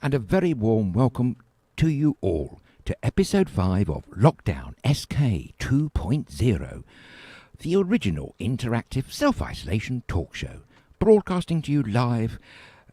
and a very warm welcome to you all to episode 5 of Lockdown SK 2.0, the original interactive self-isolation talk show, broadcasting to you live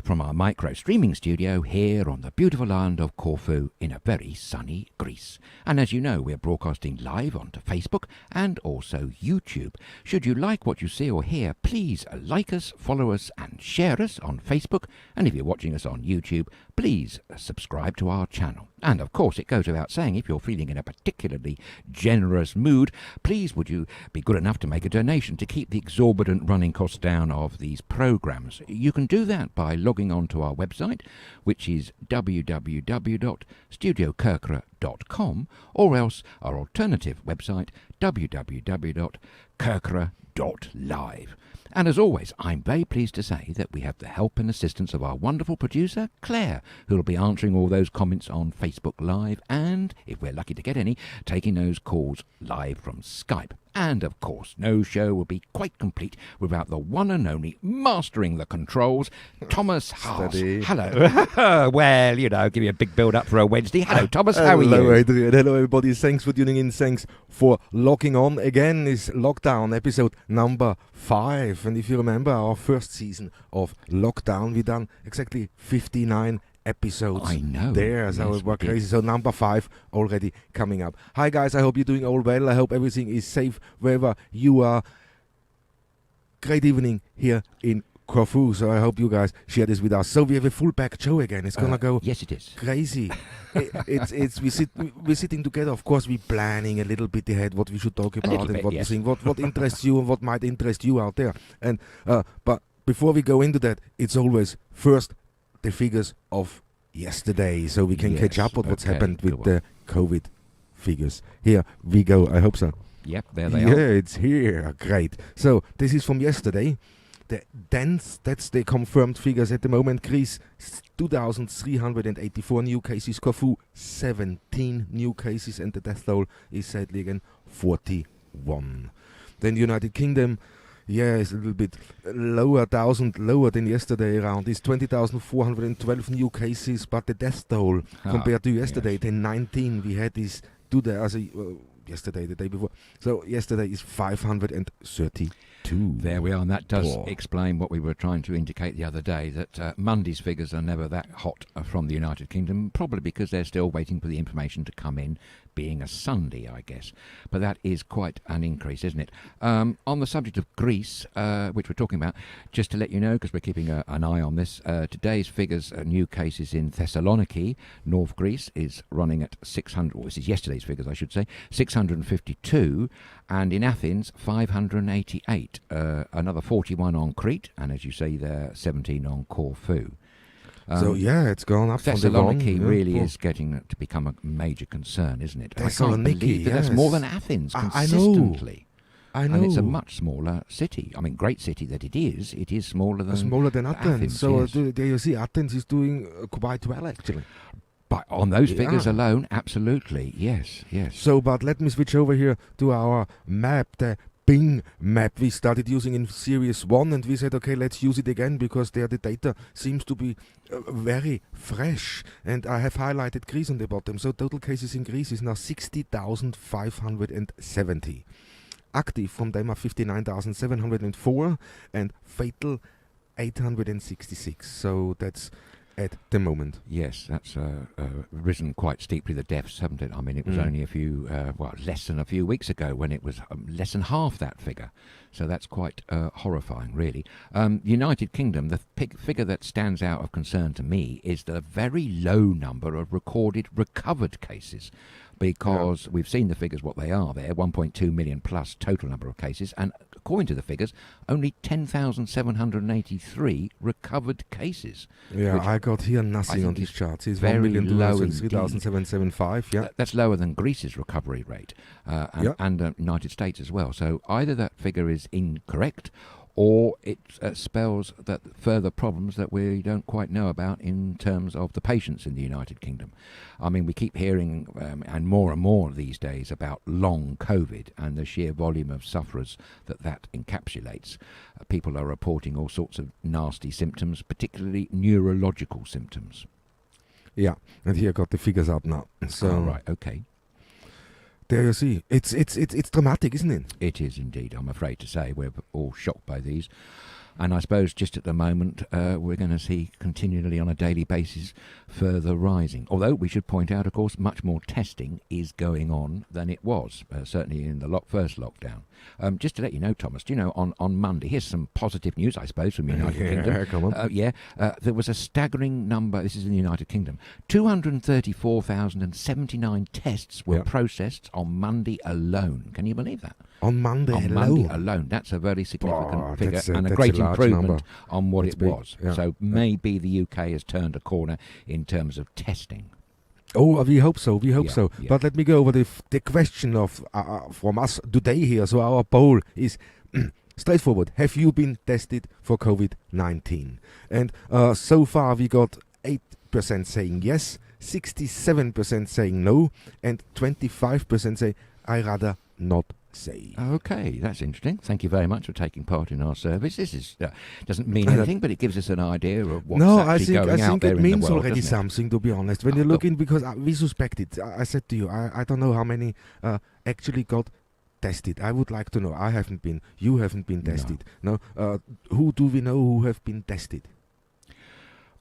from our micro streaming studio here on the beautiful island of Corfu in a very sunny Greece. And as you know, we're broadcasting live onto Facebook and also YouTube. Should you like what you see or hear, please like us, follow us and share us on Facebook. And if you're watching us on YouTube, please subscribe to our channel. And of course, it goes without saying, if you're feeling in a particularly generous mood, please would you be good enough to make a donation to keep the exorbitant running costs down of these programs. You can do that by logging on to our website, which is www.studiokirkra.com, or else our alternative website, www.kirkra.live. And as always, I'm very pleased to say that we have the help and assistance of our wonderful producer, Claire, who will be answering all those comments on Facebook Live and, if we're lucky to get any, taking those calls live from Skype. And, of course, no show will be quite complete without the one and only mastering the controls, Thomas Haas. Steady. Hello. Well, you know, give you a big build-up for a Wednesday. Hello, Thomas. How are you? Hello, Adrian. Hello, everybody. Thanks for tuning in. Thanks for logging on. Again, is Lockdown episode number 5. And if you remember our first season of Lockdown, we done exactly 59 episodes. I know. There, so Yes, it was we did. crazy. So number 5 already coming up. Hi guys, I hope you're doing all well. I hope everything is safe wherever you are. Great evening here in Corfu. So I hope you guys share this with us. So we have a full packed show again. It's gonna go Yes, it is. crazy. We're sitting together. Of course, we're planning a little bit ahead what we should talk about little and bit, what yes. we think, what interests you and what might interest you out there. And but before we go into that, it's always first the figures of yesterday, so we can catch Yes, up with what's okay, happened with go the COVID figures. Here we go. I hope so. Yep, there they Yeah, are. it's here. Great. So this is from yesterday. The deaths, that's the confirmed figures at the moment. Greece, 2,384 new cases. Corfu, 17 new cases. And the death toll is sadly again 41. Then United Kingdom, yeah, it's a little bit lower, 1,000 lower than yesterday around. It's 20,412 new cases. But the death toll compared to yesterday, yes. the 19 we had is yesterday, the day before. So yesterday is 532. There we are, and that does Poor. explain what we were trying to indicate the other day, that Monday's figures are never that hot from the United Kingdom, probably because they're still waiting for the information to come in, being a Sunday, I guess. But that is quite an increase, isn't it? On the subject of Greece, which we're talking about, just to let you know, because we're keeping an eye on this, today's figures, new cases in Thessaloniki, North Greece, is running at 600, well, this is yesterday's figures, I should say, 652, and in Athens, 588. Another 41 on Crete, and as you say there, 17 on Corfu. So yeah, it's gone up from the Thessaloniki wrong. really Yeah. is getting to become a major concern, isn't it? I can't Thessaloniki, believe that that's more yes. than Athens I know. consistently. I know. And it's a much smaller city. I mean, great city that it is smaller than Athens. So yes. there you see, Athens is doing quite well actually. But on those figures Yeah. alone, absolutely, yes. So, but let me switch over here to our map, the Bing map we started using in Series 1, and we said, okay, let's use it again because there the data seems to be very fresh. And I have highlighted Greece on the bottom. So total cases in Greece is now 60,570. Active from them are 59,704 and fatal 866. So that's at the moment. Yes, that's risen quite steeply, the deaths, haven't it? I mean, it was only less than a few weeks ago when it was less than half that figure. So that's quite horrifying, really. United Kingdom, the figure that stands out of concern to me is the very low number of recorded recovered cases. Because we've seen the figures, what they are there, 1.2 million plus total number of cases, and according to the figures, only 10,783 recovered cases. Yeah, which I got here nothing think on these is charts. It's very low 1,203,775. Yeah. That's lower than Greece's recovery rate and the United States as well. So either that figure is incorrect or it spells that further problems that we don't quite know about in terms of the patients in the United Kingdom. I mean, we keep hearing, and more these days, about long COVID and the sheer volume of sufferers that encapsulates. People are reporting all sorts of nasty symptoms, particularly neurological symptoms. Yeah, and here got the figures up now. So right, okay. there you see. It's dramatic, isn't it? It is indeed, I'm afraid to say. We're all shocked by these. And I suppose just at the moment, we're going to see continually on a daily basis further rising. Although we should point out, of course, much more testing is going on than it was, certainly in the first lockdown. Just to let you know, Thomas, do you know, on Monday, here's some positive news, I suppose, from the United Kingdom. Come on. There was a staggering number, this is in the United Kingdom, 234,079 tests were processed on Monday alone. Can you believe that? On Monday on alone? Monday alone. That's a very significant figure and a that's great a large improvement number. on what That's it big, was. yeah. So maybe the UK has turned a corner in terms of testing. Oh, we hope so. We hope Yeah, so. yeah. But let me go over the question of from us today here. So our poll is straightforward. Have you been tested for COVID-19? And so far we got 8% saying yes, 67% saying no, and 25% say I rather not say. Okay, that's interesting. Thank you very much for taking part in our service. This is doesn't mean anything, but it gives us an idea of what's actually going out there it in the means world, already doesn't it? something, to be honest. When you look in, because we suspect it. I said to you, I don't know how many actually got tested. I would like to know. I haven't been. You haven't been tested. No. Who do we know who have been tested?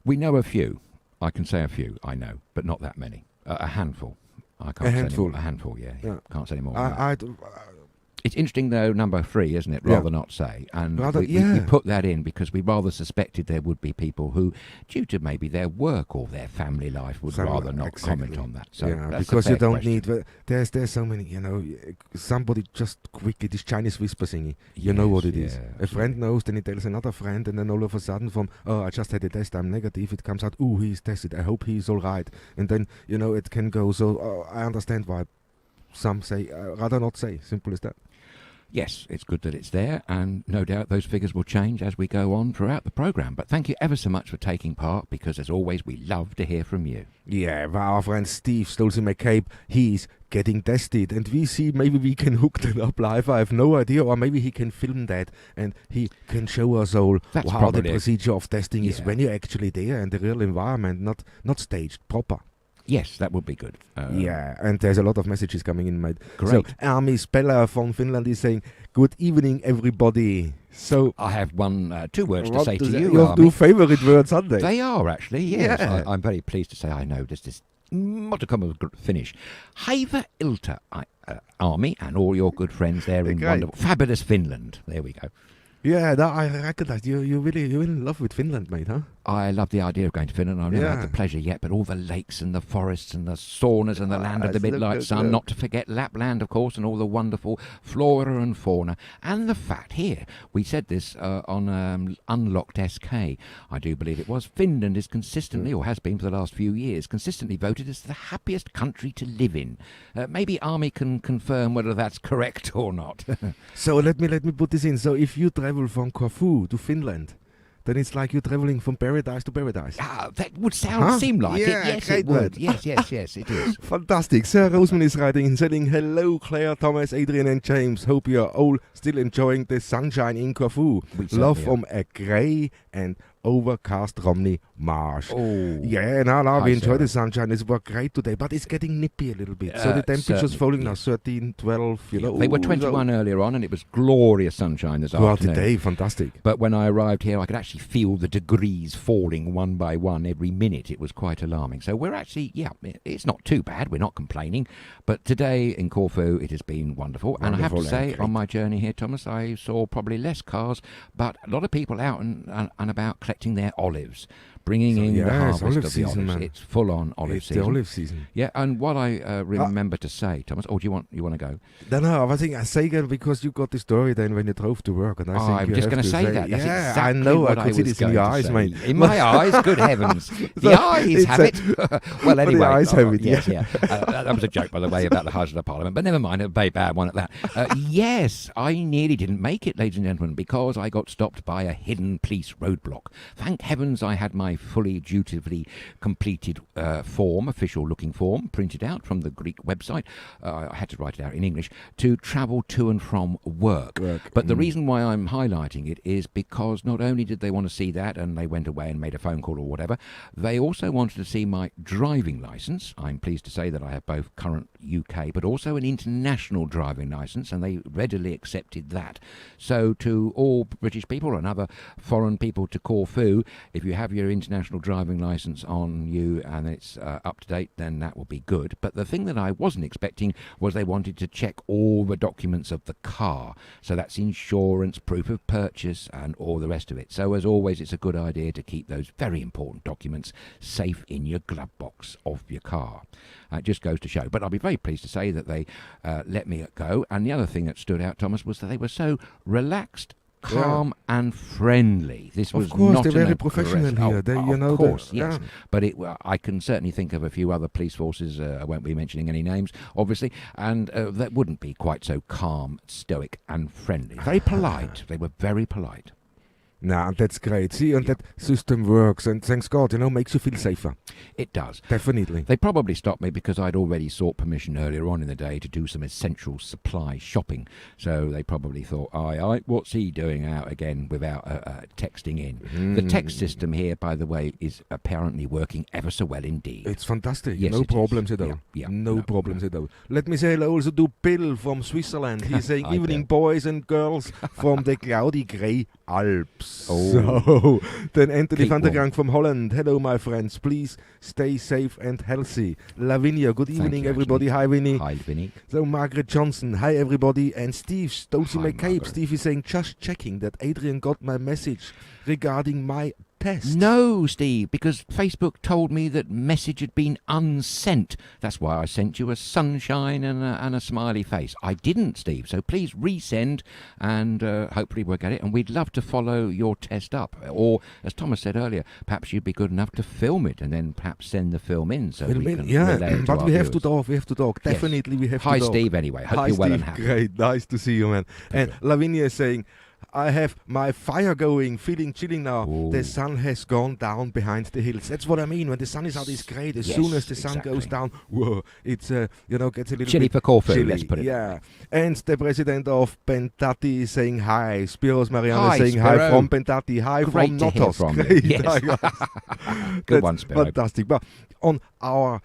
We know a few. I can say a few. I know, but not that many. A handful. I can't A say handful. any more. A handful. Yeah. Can't say any more. It's interesting, though, number 3, isn't it? Rather not say. And we put that in because we rather suspected there would be people who, due to maybe their work or their family life, would rather not comment on that. So that's because you don't question. need. There's so many. Somebody just quickly this Chinese whisper thingy. You know what it is. A friend knows, then he tells another friend, and then all of a sudden, I just had a test, I'm negative. It comes out, he's tested. I hope he's all right. And then it can go. So I understand why some say rather not say. Simple as that. Yes, it's good that it's there, and no doubt those figures will change as we go on throughout the programme. But thank you ever so much for taking part, because as always, we love to hear from you. Yeah, our friend Steve Stolzy McCabe, he's getting tested, and we see maybe we can hook that up live. I have no idea, or maybe he can film that and he can show us all how the procedure of testing is when you're actually there in the real environment, not staged, proper. Yes, that would be good. And there's a lot of messages coming in, mate. Great. So, Armi Speller from Finland is saying, good evening, everybody. So I have two words to say to you. Your two favourite words, aren't they? They are, actually, yes. Yeah. I'm very pleased to say I know this modicum of Finnish. Heiva ilta, Army, and all your good friends there in wonderful, fabulous Finland. There we go. Yeah, I recognise you're in love with Finland, mate, huh? I love the idea of going to Finland. I've never had the pleasure yet, but all the lakes and the forests and the saunas and the land of the midnight sun, not to forget Lapland, of course, and all the wonderful flora and fauna. And the fact here, we said this on Unlocked SK, I do believe it was, Finland is consistently, or has been for the last few years, consistently voted as the happiest country to live in. Maybe Army can confirm whether that's correct or not. So let me put this in. So if you travel from Corfu to Finland, then it's like you're travelling from paradise to paradise. That would seem like it. Yes, it would. Yes, it is. Fantastic. Sir Roseman is writing and saying, hello, Claire, Thomas, Adrian and James. Hope you're all still enjoying the sunshine in Corfu. Love from a grey and overcast Romney Marsh. Now we enjoy the sunshine. It was great today, but it's getting nippy a little bit. So the temperature's falling now, 13, 12, They were 21 earlier on, and it was glorious sunshine this afternoon. Throughout the day, fantastic. But when I arrived here, I could actually feel the degrees falling one by one every minute. It was quite alarming. So we're actually, it's not too bad. We're not complaining. But today in Corfu, it has been wonderful. And I have to say, on my journey here, Thomas, I saw probably less cars, but a lot of people out and about collecting their olives, bringing in the harvest of the olives. Man. It's full on olive season. It's the olive season. Yeah, and what I remember to say, Thomas, do you want to go? No, I think I say again because you got the story then when you drove to work, and I'm just going to say that. That's exactly I know. What I could see this in your eyes, mate. In my eyes, good heavens, the eyes have it. Well, anyway, the eyes have it. Yes, that was a joke, by the way, about the House of the Parliament, but never mind, a very bad one at that. Yes, I nearly didn't make it, ladies and gentlemen, because I got stopped by a hidden police roadblock. Thank heavens I had my my fully dutifully completed form, official-looking form, printed out from the Greek website. I had to write it out in English, to travel to and from work. But the reason why I'm highlighting it is because not only did they want to see that and they went away and made a phone call or whatever, they also wanted to see my driving licence. I'm pleased to say that I have both current UK but also an international driving licence, and they readily accepted that. So to all British people and other foreign people to Corfu, if you have your international driving licence on you and it's up to date, then that will be good. But the thing that I wasn't expecting was they wanted to check all the documents of the car. So that's insurance, proof of purchase and all the rest of it. So as always, it's a good idea to keep those very important documents safe in your glove box of your car. It just goes to show. But I'll be very pleased to say that they let me go. And the other thing that stood out, Thomas, was that they were so relaxed, calm and friendly. This was of course, not they're very professional here. Of course, yes. But I can certainly think of a few other police forces, I won't be mentioning any names, obviously, and that wouldn't be quite so calm, stoic and friendly. Very polite. They were very polite. Nah, that's great. See, and that system works, and thanks God, makes you feel safer. It does. Definitely. They probably stopped me because I'd already sought permission earlier on in the day to do some essential supply shopping. So they probably thought, aye, what's he doing out again without texting in? The text system here, by the way, is apparently working ever so well indeed. It's fantastic. Yes, no problems at all. Yeah, no problems at all. Let me say hello also to Bill from Switzerland. He's saying, evening, boys and girls from the cloudy grey Alps. So, then Anthony van der Gang from Holland. Hello, my friends. Please stay safe and healthy. Lavinia, good evening, everybody. Hi, Winnie. Hi, Vinny. So, Margaret Johnson. Hi, everybody. And Steve Stolzy McCabe. Margaret. Steve is saying, just checking that Adrian got my message regarding my test. No, Steve, because Facebook told me that message had been unsent. That's why I sent you a sunshine and a smiley face. I didn't, Steve, so please resend and hopefully we'll get it. And we'd love to follow your test up. Or, as Thomas said earlier, perhaps you'd be good enough to film it and then perhaps send the film in so we can relay it to but our we have viewers. to talk. We have to talk. Yes. Definitely we have Hi, to talk. Steve, anyway. Hope Hi, you're well Steve. and happy. Great. Nice to see you, man. And Lavinia is saying, I have my fire going, feeling chilling now. Ooh. The sun has gone down behind the hills. That's what I mean. When the sun is out, it's great. As soon as the sun goes down, whoa, it's gets a little Chilly bit for Corfu, chilly. let's put it. Yeah. And the president of Pentati is saying hi. Spiros Mariana Hi, saying Spiro. hi from Pentati. Hi Great from to hear Notos. from you. Great. Yes. Hi, guys. Good one, That's Spiro. fantastic. But on our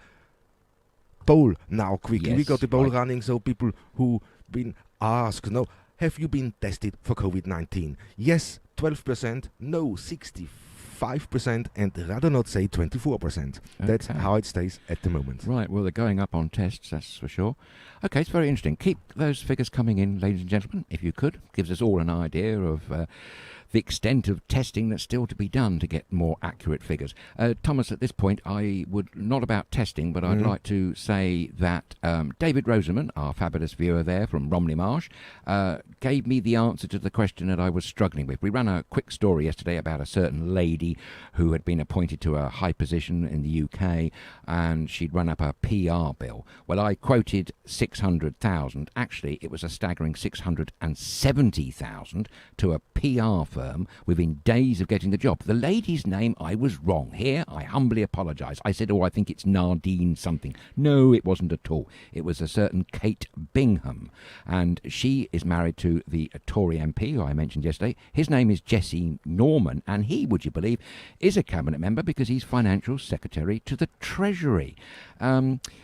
poll now, quickly. We Yes, got the poll right. running, so people who been asked, have you been tested for COVID-19? Yes, 12%, no, 65%, and rather not say 24%. That's Okay. how it stays at the moment. Right, well, they're going up on tests, that's for sure. Okay, it's very interesting. Keep those figures coming in, ladies and gentlemen, if you could. Gives us all an idea of the extent of testing that's still to be done to get more accurate figures. Thomas, at this point, I would, not about testing, but I'd like to say that David Roseman, our fabulous viewer there from Romney Marsh, gave me the answer to the question that I was struggling with. We ran a quick story yesterday about a certain lady who had been appointed to a high position in the UK, and she'd run up a PR bill. Well, I quoted 600,000. Actually, it was a staggering 670,000 to a PR firm within days of getting the job. The lady's name, I was wrong. Here, I humbly apologise. I said, I think it's Nardine something. No, it wasn't at all. It was a certain Kate Bingham, and she is married to the Tory MP who I mentioned yesterday. His name is Jesse Norman, and he, would you believe, is a cabinet member because he's financial secretary to the Treasury.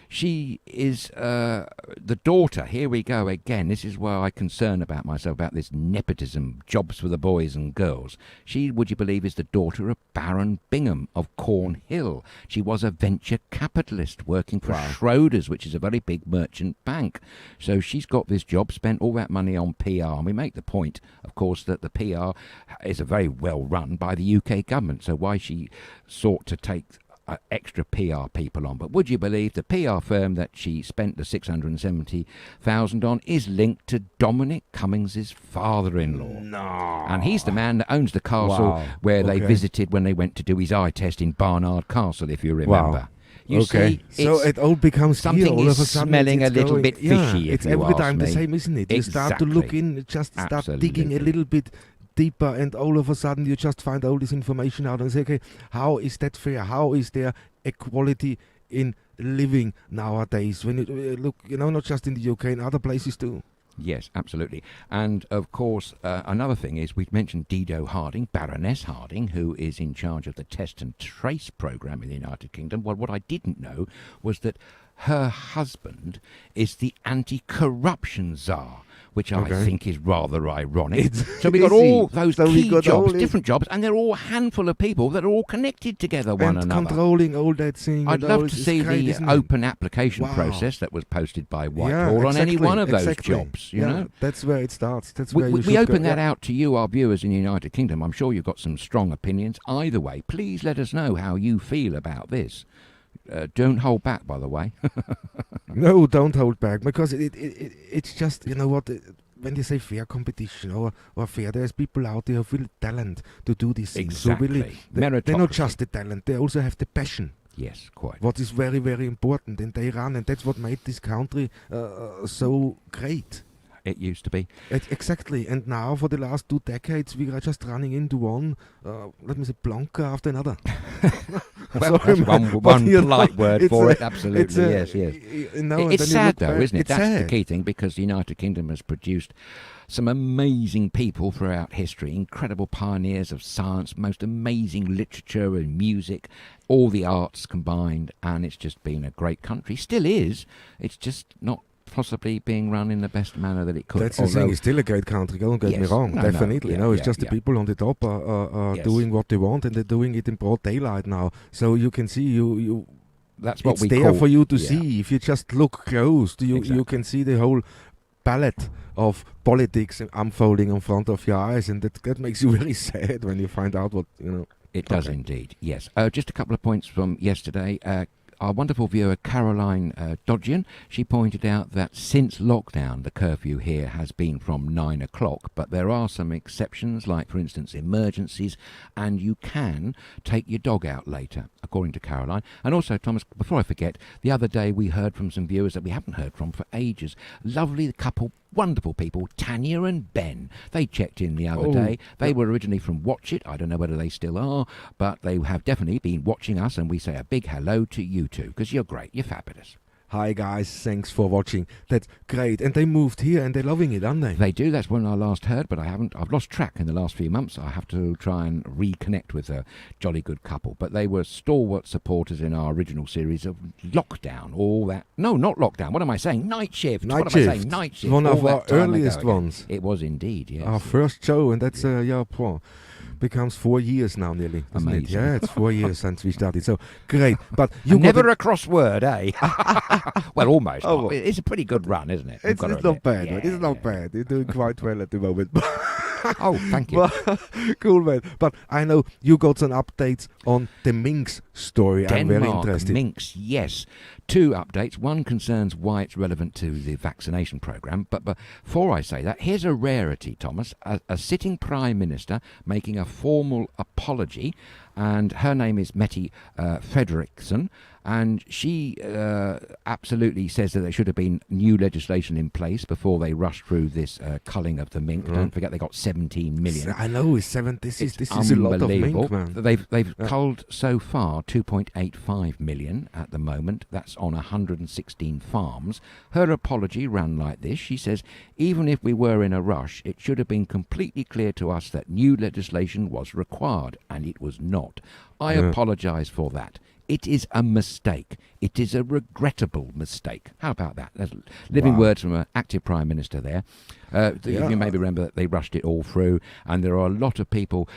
She is the daughter, here we go again, this is where I concern about myself, about this nepotism, jobs for the boys and girls. She, would you believe, is the daughter of Baron Bingham of Cornhill. She was a venture capitalist working for Schroders, which is a very big merchant bank. So she's got this job, spent all that money on PR, and we make the point, of course, that the PR is a very well run by the UK government, so why she sought to take extra PR people on. But would you believe the PR firm that she spent the 670,000 on is linked to Dominic Cummings' father-in-law? No. And he's the man that owns the castle where they visited when they went to do his eye test in Barnard Castle, if you remember. You see, so it all becomes something clear. All is of a sudden smelling it's a little going, bit fishy. It's if you every ask time me. the same, isn't it? You start to look in, just start digging a Absolutely. little bit deeper, and all of a sudden you just find all this information out and say, okay, how is that fair? How is there equality in living nowadays? When you look, not just in the UK, in other places too. Yes, absolutely. And, of course, another thing is we've mentioned Dido Harding, Baroness Harding, who is in charge of the Test and Trace programme in the United Kingdom. Well, what I didn't know was that her husband is the anti-corruption czar, which I think is rather ironic. So we've got all those key jobs, different jobs, and they're all a handful of people that are all connected together one another. And controlling all that thing. I'd love to see the open application process that was posted by Whitehall on any one of those jobs. You know, that's where it starts. That's where we open that out to you, our viewers in the United Kingdom. I'm sure you've got some strong opinions. Either way, please let us know how you feel about this. Don't hold back, by the way. No, don't hold back, because it's just, when you say fair competition or fair, there's people out there who feel talent to do these things. Exactly. So really, they're not just the talent, they also have the passion. Yes, quite. What is very, very important, and they run, and that's what made this country so great. It used to be. Exactly, and now for the last 2 decades we are just running into one, let me say, plonker after another. Well, sorry, that's one polite word for it, absolutely, yes. It's sad though, isn't it? That's sad. The key thing, because the United Kingdom has produced some amazing people throughout history, incredible pioneers of science, most amazing literature and music, all the arts combined, and it's just been a great country. Still is. It's just not possibly being run in the best manner that it could. That's the thing. It's still a great country. Don't get me wrong. Definitely. It's just the people on the top are doing what they want, and they're doing it in broad daylight now. So you can see That's what it's we there call, for you to see. If you just look close, you can see the whole palette of politics unfolding in front of your eyes, and that makes you very sad when you find out what It does indeed. Yes. Just a couple of points from yesterday. Our wonderful viewer Caroline Dodgian, she pointed out that since lockdown the curfew here has been from 9 o'clock, but there are some exceptions, like for instance emergencies, and you can take your dog out later, according to Caroline. And also, Thomas, before I forget, the other day we heard from some viewers that we haven't heard from for ages. Lovely couple, wonderful people, Tanya and Ben. They checked in the other day. They were originally from Watch It. I don't know whether they still are, but they have definitely been watching us, and we say a big hello to you too, because you're great. You're fabulous. Hi guys, thanks for watching. That's great. And they moved here and they're loving it, aren't they? They do. That's when I last heard, but I've lost track in the last few months. I have to try and reconnect with a jolly good couple. But they were stalwart supporters in our original series of Lockdown. All that. No, not Lockdown. What am I saying? Night Shift. What am I saying? Night Shift. One of our earliest ones. It was indeed, yes. Our first show, and that's becomes 4 years now nearly. Amazing. It? Yeah, it's 4 years since we started. So great. But you never a crossword, eh? Well, almost. Oh, it's a pretty good run, isn't it? It's not bad. Yeah, it's not bad. You're doing quite well at the moment. Oh, thank you. Cool, man. But I know you got some updates on the Minx story. Denmark, I'm very interested. Minx, yes. 2 updates. One concerns why it's relevant to the vaccination programme. But before I say that, here's a rarity, Thomas. A sitting Prime Minister making a formal apology, and her name is Mette Frederiksen, and she absolutely says that there should have been new legislation in place before they rushed through this culling of the mink. Don't forget they got 17 million. I know, this is a lot of mink, man. They've culled so far 2.85 million at the moment. That's on 116 farms. Her apology ran like this. She says, even if we were in a rush, it should have been completely clear to us that new legislation was required, and it was not. I apologise for that. It is a mistake. It is a regrettable mistake. How about that? There's living words from an active Prime Minister there. You maybe remember that they rushed it all through, and there are a lot of people,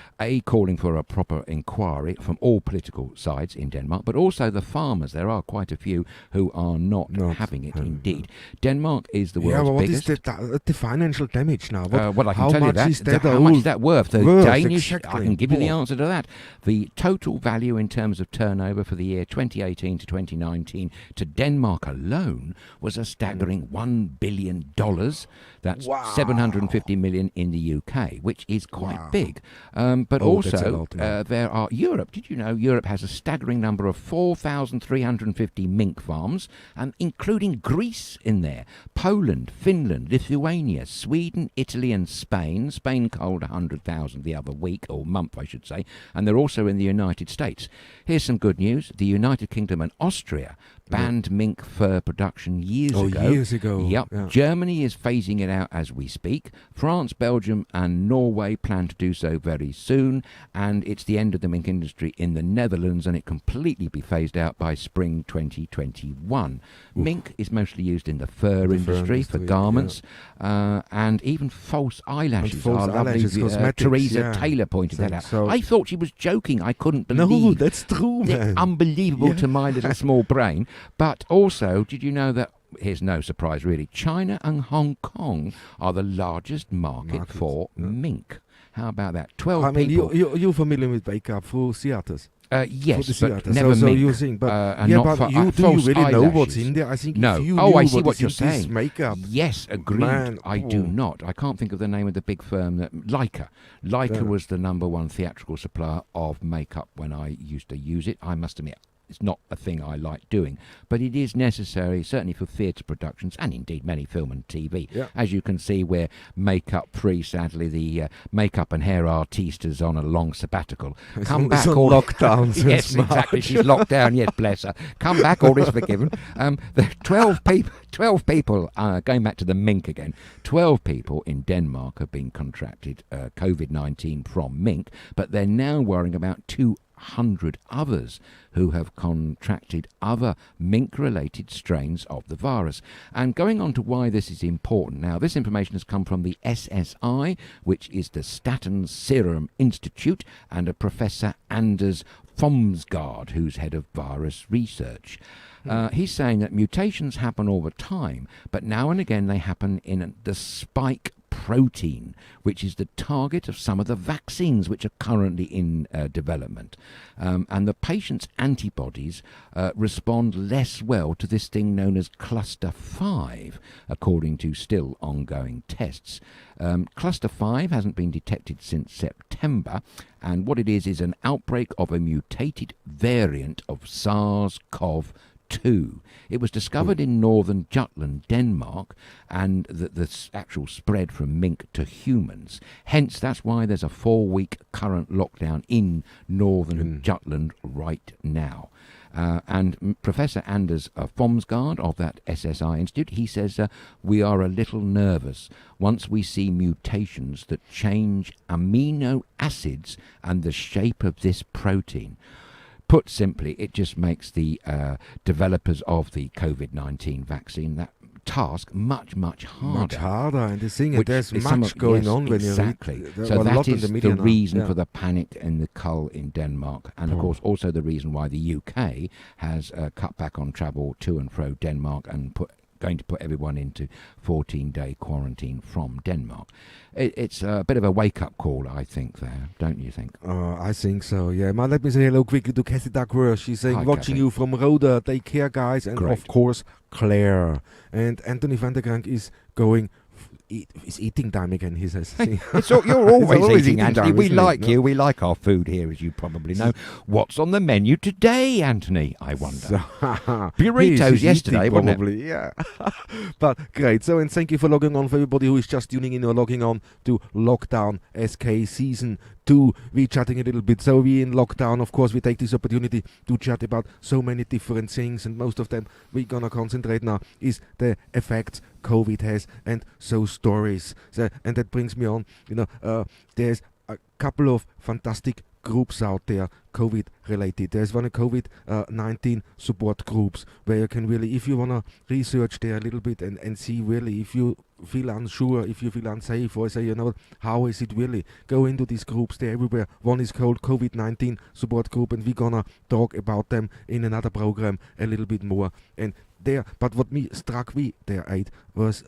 calling for a proper inquiry from all political sides in Denmark, but also the farmers. There are quite a few who are not having it, indeed. Denmark is the world's biggest. What is the financial damage now? Well, I can tell you that. How much is that worth? The Danish, exactly. I can give you the answer to that. The total value in terms of turnover for the year 2018 to 2019 to Denmark alone was a staggering $1 billion. That's 750 million in the UK, which is quite big. But that's a also, lot, yeah. there are Europe. Did you know Europe has a staggering number of 4,350 mink farms, including Greece in there, Poland, Finland, Lithuania, Sweden, Italy and Spain. Spain culled 100,000 the other week, or month I should say, and they're also in the United States. Here's some good news. The United Kingdom and Austria banned mink fur production years ago. Years ago. Yep. Yeah. Germany is phasing it out as we speak. France, Belgium and Norway plan to do so very soon. And it's the end of the mink industry in the Netherlands, and it completely be phased out by spring 2021. Mink is mostly used in the fur industry for garments, and even false eyelashes. False eyelashes, cosmetics, Teresa Taylor pointed that out. So I thought she was joking. I couldn't believe. no, that's true, man. Unbelievable to my little small brain. But also, did you know that, here's no surprise really, China and Hong Kong are the largest market for mink? How about that? 12 people. You're familiar with makeup for theaters? Yes, for but never so mink. you think, but not for, do you false really know what's eyelashes. in there? I think No. if you Oh, knew I see what what is you're in this saying. makeup. Yes, agreed. Man, I do not. I can't think of the name of the big firm that Leica. Leica was the number one theatrical supplier of makeup when I used to use it. I must admit, it's not a thing I like doing, but it is necessary, certainly for theatre productions and indeed many film and TV. Yeah. As you can see, we're makeup free. Sadly, the makeup and hair artiste is on a long sabbatical. Come back, on all lockdown. yes, since exactly. March. She's locked down. Yes, bless her. Come back, all is forgiven. The 12 people. Going back to the mink again. 12 people in Denmark have been contracted COVID-19 from mink, but they're now worrying about 200 others who have contracted other mink-related strains of the virus. And going on to why this is important. Now, this information has come from the SSI, which is the Statens Serum Institute, and a Professor Anders Fomsgaard, who's head of virus research. He's saying that mutations happen all the time, but now and again they happen in the spike protein, which is the target of some of the vaccines which are currently in development. And the patient's antibodies respond less well to this thing known as cluster 5, according to still ongoing tests. Cluster 5 hasn't been detected since September, and what it is an outbreak of a mutated variant of SARS-CoV-2. It was discovered in northern Jutland, Denmark, and the actual spread from mink to humans. Hence, that's why there's a 4-week current lockdown in northern Jutland right now. And Professor Anders Fomsgaard of that SSI Institute, he says, we are a little nervous once we see mutations that change amino acids and the shape of this protein. Put simply, it just makes the developers of the COVID-19 vaccine that task much harder. Much harder, and the thing is, there's is much going on when exactly. you read. So that is the reason now. for the panic in the cull in Denmark, and of course also the reason why the UK has cut back on travel to and fro Denmark and going to put everyone into 14-day quarantine from Denmark. It's a bit of a wake-up call, I think, there, don't you think? I think so, yeah. But let me say hello quickly to Kathy Duckworth. She's saying, Hi, watching Kathy. you from Roda. Take care, guys. And Great. of course, Claire. And Anthony van der Krank is going... It's eating time again, he says. You're always, always eating, eating Anthony. time, We isn't it? like No. you. We like our food here, as you probably know. What's on the menu today, Anthony? I wonder. Burritos He's yesterday, eating, wasn't it? probably, yeah. But great. So, and thank you for logging on, for everybody who is just tuning in or logging on to Lockdown SK Season 2. We're chatting a little bit. So we in lockdown, of course, we take this opportunity to chat about so many different things, and most of them we're gonna concentrate now is the effects COVID has, and so stories. So, and that brings me on, there's a couple of fantastic groups out there, COVID related. There's one COVID-19 support groups where you can really, if you want to research there a little bit and see really, if you feel unsure, if you feel unsafe, or say, how is it really, go into these groups. They're everywhere. One is called COVID-19 support group, and we're gonna talk about them in another program a little bit more. And there, but what struck me there, was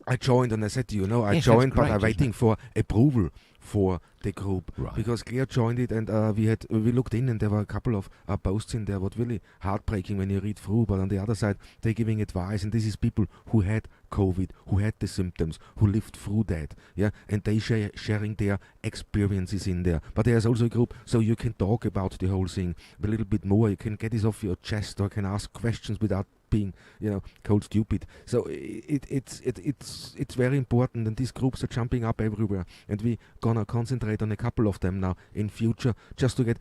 I joined, and I said to you, I Yes, joined, that's but great, I'm waiting for approval for the group. Right. Because Claire joined it, and we looked in, and there were a couple of posts in there what really heartbreaking when you read through. But on the other side, they're giving advice, and this is people who had COVID, who had the symptoms, who lived through that, yeah, and they sharing their experiences in there. But there's also a group, so you can talk about the whole thing a little bit more. You can get this off your chest, or can ask questions without being, cold stupid. So it's very important, and these groups are jumping up everywhere, and we're gonna concentrate on a couple of them now in future, just to get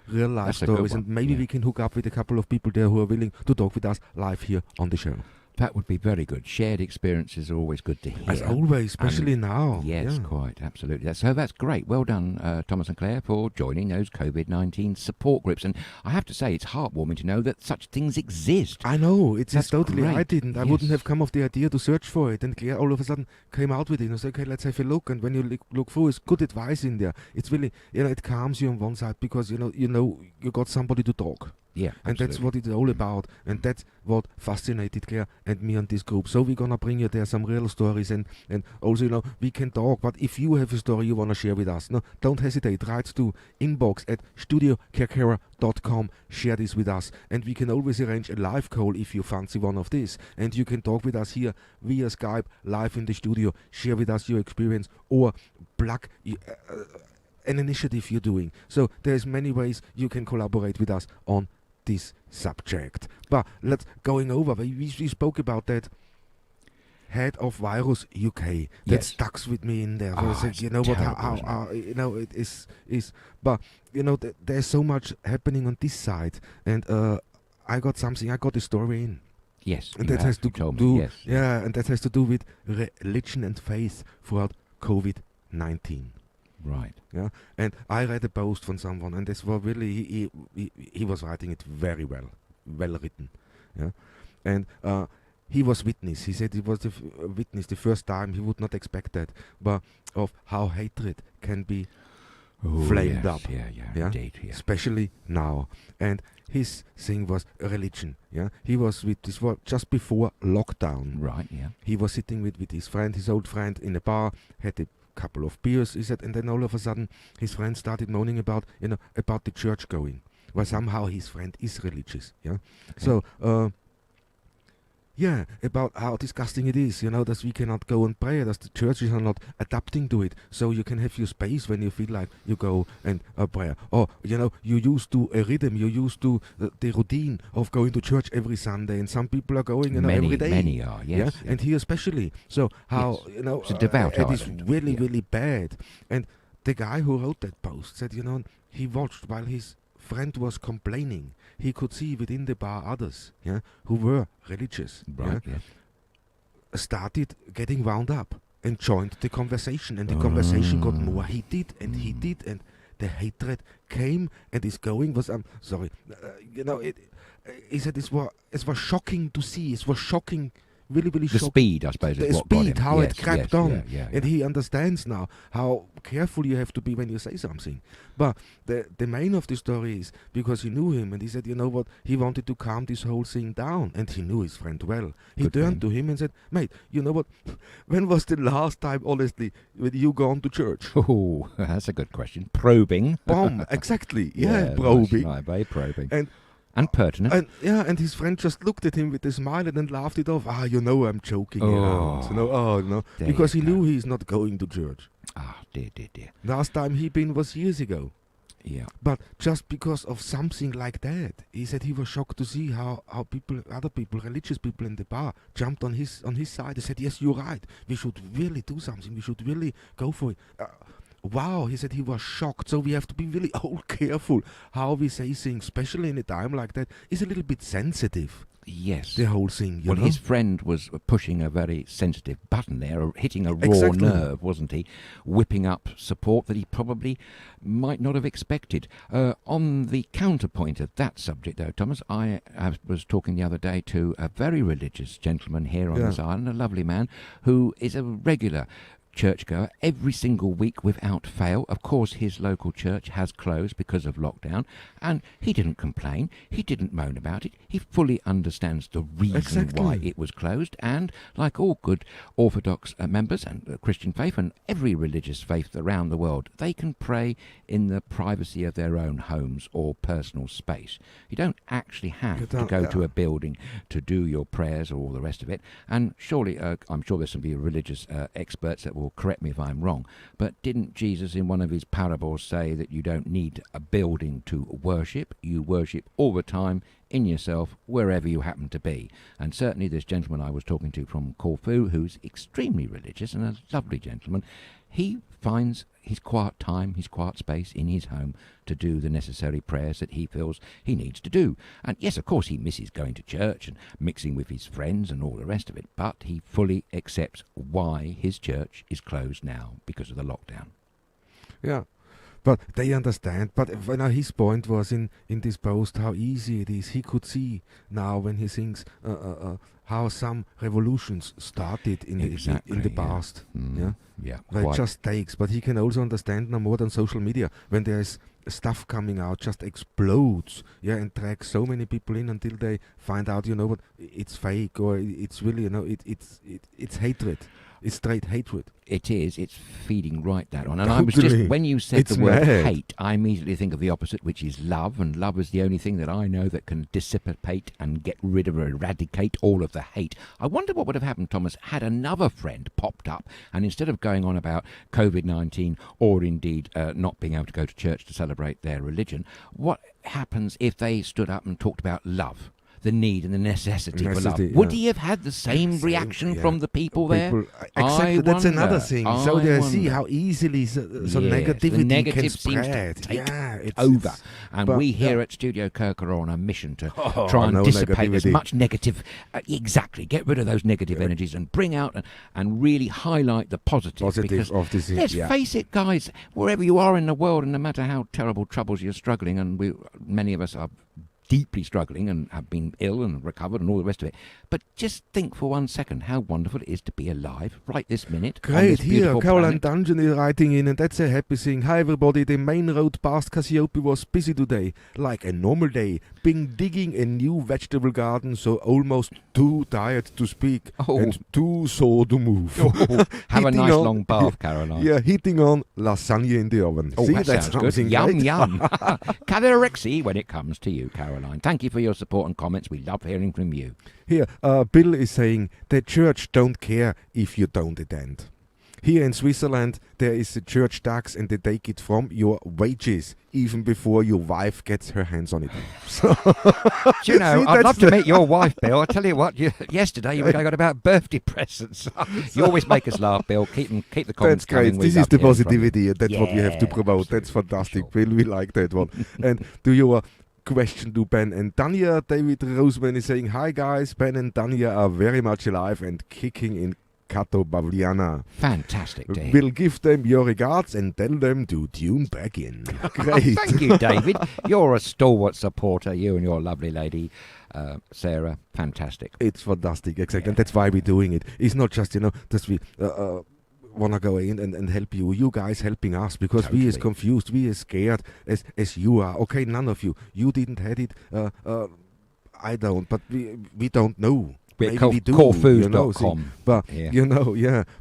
real life stories, and maybe we can hook up with a couple of people there who are willing to talk with us live here on the show. That would be very good. Shared experiences are always good to hear. As always, especially now. Yes, quite, absolutely. So that's great. Well done, Thomas and Claire, for joining those COVID-19 support groups. And I have to say, it's heartwarming to know that such things exist. I know, it's totally, great. I didn't. I wouldn't have come off the idea to search for it. And Claire all of a sudden came out with it and said, okay, let's have a look. And when you look through, it's good advice in there. It's really, it calms you on one side, because, you got somebody to talk. Yeah, and that's what it's all about, and that's what fascinated Claire and me on this group. So we're gonna bring you there some real stories, and also, we can talk. But if you have a story you wanna share with us, don't hesitate. Write to inbox@studiokerkera.com. Share this with us, and we can always arrange a live call if you fancy one of this. And you can talk with us here via Skype, live in the studio. Share with us your experience, or plug an initiative you're doing. So there's many ways you can collaborate with us on this subject. But let's going over. We spoke about that head of virus UK. That stuck with me in there. It is. But there's so much happening on this side, and I got a story in. Yes, and that has to do. And that has to do with religion and faith throughout COVID-19. Right. Yeah, and I read a post from someone, and this was really he was writing it very well written. Yeah, and he was witness. He said he was the witness the first time. He would not expect that, but of how hatred can be flamed up. Yeah, indeed. Yeah. Especially now. And his thing was religion. Yeah, he was with this was just before lockdown. Right. Yeah. He was sitting with his friend, his old friend, in a bar. Had a couple of beers, he said, and then all of a sudden his friend started moaning about the church going. Well, somehow his friend is religious. Yeah. Okay. So about how disgusting it is, that we cannot go and pray, that the churches are not adapting to it, so you can have your space when you feel like you go and pray. Or, you used to a rhythm, you used to the routine of going to church every Sunday, and some people are going every day. Many are, yes. Yeah? And here especially. So how, it's a devout it is really, really bad. And the guy who wrote that post said, he watched while his friend was complaining. He could see within the bar others, who were religious, started getting wound up and joined the conversation, and the conversation got more heated, and the hatred came and is going. Was he said it was shocking to see. It was shocking. Really, really the shocking. Speed, I suppose. The is what got speed, him. how it crept on. Yeah. And he understands now how careful you have to be when you say something. But the main of the story is because he knew him, and he said, what, he wanted to calm this whole thing down, and he knew his friend well. He turned to him and said, mate, you know what, when was the last time, honestly, when you gone to church? Oh, that's a good question. Probing. Bomb, exactly. Yeah, probing. Right, very probing. And pertinent. And his friend just looked at him with a smile and then laughed it off. I'm joking around. Because he knew he's not going to church. Dear. Last time he been was years ago. Yeah. But just because of something like that, he said he was shocked to see how other people, religious people in the bar, jumped on his side. They said, yes, you're right. We should really do something. We should really go for it. Wow, he said he was shocked. So we have to be really careful how we say things, especially in a time like that. It's a little bit sensitive. Yes. The whole thing, Well, his friend was pushing a very sensitive button there, hitting a raw nerve, wasn't he? Whipping up support that he probably might not have expected. On the counterpoint of that subject, though, Thomas, I was talking the other day to a very religious gentleman here on this island, a lovely man, who is a regular churchgoer every single week without fail. Of course, his local church has closed because of lockdown, and he didn't complain. He didn't moan about it. He fully understands the reason why it was closed, and like all good Orthodox members and Christian faith and every religious faith around the world, they can pray in the privacy of their own homes or personal space. You don't actually have to go to a building to do your prayers or all the rest of it. And surely, I'm sure there's some religious experts that will correct me if I'm wrong, but didn't Jesus in one of his parables say that you don't need a building to worship? You worship all the time in yourself, wherever you happen to be. And certainly this gentleman I was talking to from Corfu, who's extremely religious and a lovely gentleman, he finds his quiet time, his quiet space in his home to do the necessary prayers that he feels he needs to do. And yes, of course, he misses going to church and mixing with his friends and all the rest of it, but he fully accepts why his church is closed now because of the lockdown. Yeah. But they understand. But his point was in this post how easy it is. He could see now when he thinks how some revolutions started in the past. Yeah, where it just takes. But he can also understand now more than social media when there is stuff coming out just explodes, and drags so many people in until they find out, what, it's fake or it's really, it's hatred. It's straight hatred. It is. It's feeding right that on. And I was just, when you said the word hate, I immediately think of the opposite, which is love. And love is the only thing that I know that can dissipate and get rid of or eradicate all of the hate. I wonder what would have happened, Thomas, had another friend popped up and instead of going on about COVID-19 or indeed not being able to go to church to celebrate their religion, what happens if they stood up and talked about love? The need and the necessity for love. Would he have had the same reaction from the people there? Exactly, that's another thing. So they see how easily negativity can spread. It's over. And we here at Studio Kirk are on a mission to try and dissipate as much negative. Exactly, get rid of those negative energies and bring out and really highlight the positive. Because of this. Let's face it, guys. Wherever you are in the world, and no matter how terrible troubles you're struggling, and many of us are deeply struggling and have been ill and recovered and all the rest of it. But just think for 1 second how wonderful it is to be alive right this minute. Great, here, Caroline Dungeon is writing in, and that's a happy thing. Hi everybody, the main road past Cassiope was busy today, like a normal day. Been digging a new vegetable garden, so almost too tired to speak and too sore to move. Have a nice long bath, Caroline. Yeah, heating on lasagna in the oven. See, that sounds good. Yum, yum. Canorexy when it comes to you, Caroline. Thank you for your support and comments. We love hearing from you. Here, Bill is saying, the church don't care if you don't attend. Here in Switzerland, there is a church tax and they take it from your wages, even before your wife gets her hands on it. So do you know, I'd love to meet your wife, Bill. I tell you what, yesterday you were going on about birthday presents. You always make us laugh, Bill. Keep the comments coming. That's great. This is the positivity, and that's what we have to promote. That's fantastic, Bill. We like that one. And to your question to Ben and Tanya, David Roseman is saying, hi guys, Ben and Tanya are very much alive and kicking in Cato Bavliana. Fantastic, Dave. We'll give them your regards and tell them to tune back in. Great. Thank you, David. You're a stalwart supporter, you and your lovely lady, Sarah. Fantastic. It's fantastic, exactly. And that's why we're doing it. It's not just, that we want to go in and help you guys helping us, because we is confused, we is scared as you are. Okay, none of you didn't had it, I don't, but we don't know. Maybe we do, Corfoods.com. But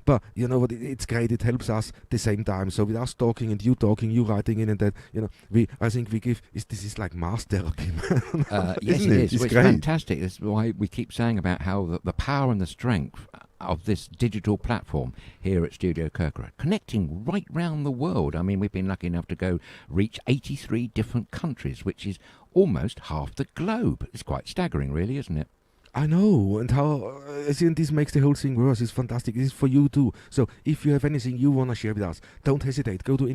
but you know what, it's great, it helps us at the same time. So with us talking and you talking, you writing in, and that, I think we give this is like mass therapy, man. Yes, it is. It's fantastic. That's why we keep saying about how the power and the strength of this digital platform here at Studio Kirk, connecting right round the world. I mean, we've been lucky enough to reach 83 different countries, which is almost half the globe. It's quite staggering, really, isn't it? I know, and how this makes the whole thing worse. It's fantastic. This is for you too. So if you have anything you want to share with us, don't hesitate. Go to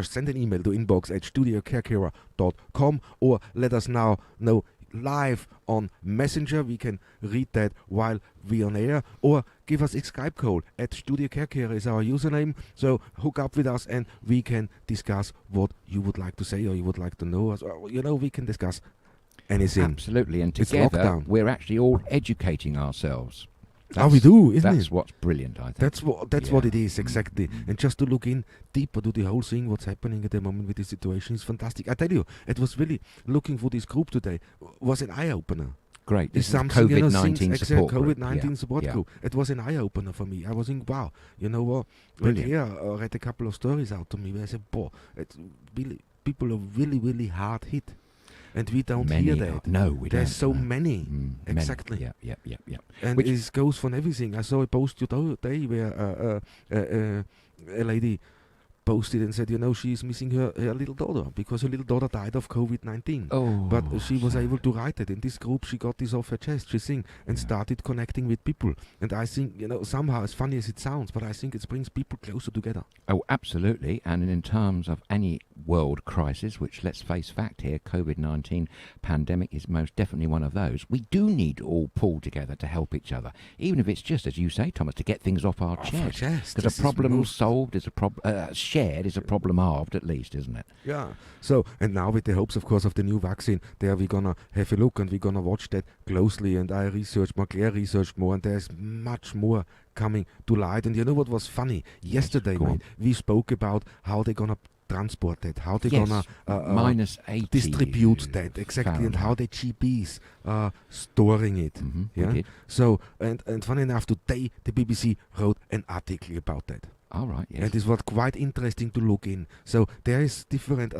send an email to inbox@studiocarekera.com, or let us now know live on Messenger. We can read that while we on air, or give us a Skype call at Studio Carekera is our username. So hook up with us and we can discuss what you would like to say or you would like to know. We can discuss anything. Absolutely, and together we're actually all educating ourselves. We do, isn't it? That's what's brilliant, I think. That's what it is, Mm, exactly. mm. And just to look in deeper to the whole thing, what's happening at the moment with the situation is fantastic. I tell you, it was really looking for this group today was an eye opener. Great. This It's is something, COVID-19 support group. COVID-19 support Yeah. group. It was an eye opener for me. I was thinking, wow, you know what? Brilliant. Claire read a couple of stories out to me where I said, boy, it's really, people are really, really hard hit. And we don't Many hear are. that. No, we There's don't. so no. many. Many. Exactly. Yeah. And Which- it goes for everything. I saw a post today where a lady posted and said, you know, she's missing her little daughter because her little daughter died of COVID-19. Oh. But she was sad. able to write it. In this group, she got this off her chest. She sang and Yeah. started connecting with people. And I think, you know, somehow, as funny as it sounds, but I think it brings people closer together. Oh, absolutely. And in terms of any world crisis, which let's face fact here, COVID-19 pandemic is most definitely one of those. We do need to all pull together to help each other, even if it's just, as you say, Thomas, to get things off our chest. Because a problem solved is a problem shared is a problem halved, at least, isn't it? Yeah. So, and now with the hopes, of course, of the new vaccine, there we're gonna have a look and we're gonna watch that closely. And I researched more, Claire researched more, and there's much more coming to light. And you know what was funny? Yesterday, go on. mate, we spoke about how they're gonna transport that, how they're Yes, gonna minus 80 distribute that, exactly, and how the GPs are storing it. We Yeah. did. So, and funny enough, today the BBC wrote an article about that. All right, yes. And it was quite interesting to look in. So there is different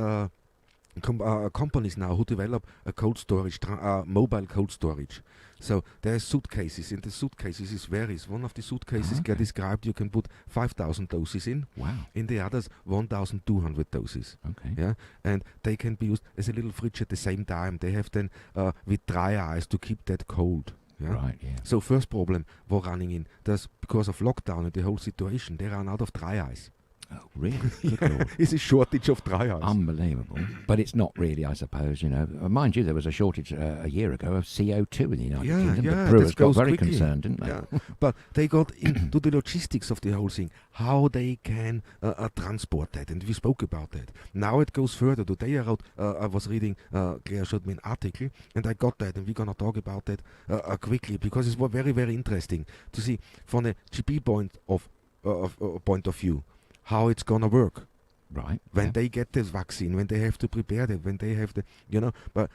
companies now who develop a cold storage, mobile cold storage. So there are suitcases. In the suitcases it varies. One of the suitcases get Okay. described you can put 5,000 doses in. Wow. In the others 1,200 doses. Okay. Yeah, and they can be used as a little fridge at the same time. They have then with dry ice to keep that cold. Yeah. Right, yeah. So first problem we're running in. That's because of lockdown and the whole situation. They run out of dry ice. Oh, really? Good Lord. It's a shortage of dry ice. Unbelievable. But it's not really, I suppose, you know. Mind you, there was a shortage a year ago of CO2 in the United Kingdom. yeah, The brewers that got goes very quickly. concerned, didn't they? Yeah, but they got into the logistics of the whole thing, how they can transport that, and we spoke about that. Now it goes further. Today I was reading, Claire showed me an article, and I got that, and we're going to talk about that quickly, because it was very, very interesting to see from a GP point of view how it's going to work. Right. When yeah. they get this vaccine, when they have to prepare it, when they have the, you know, but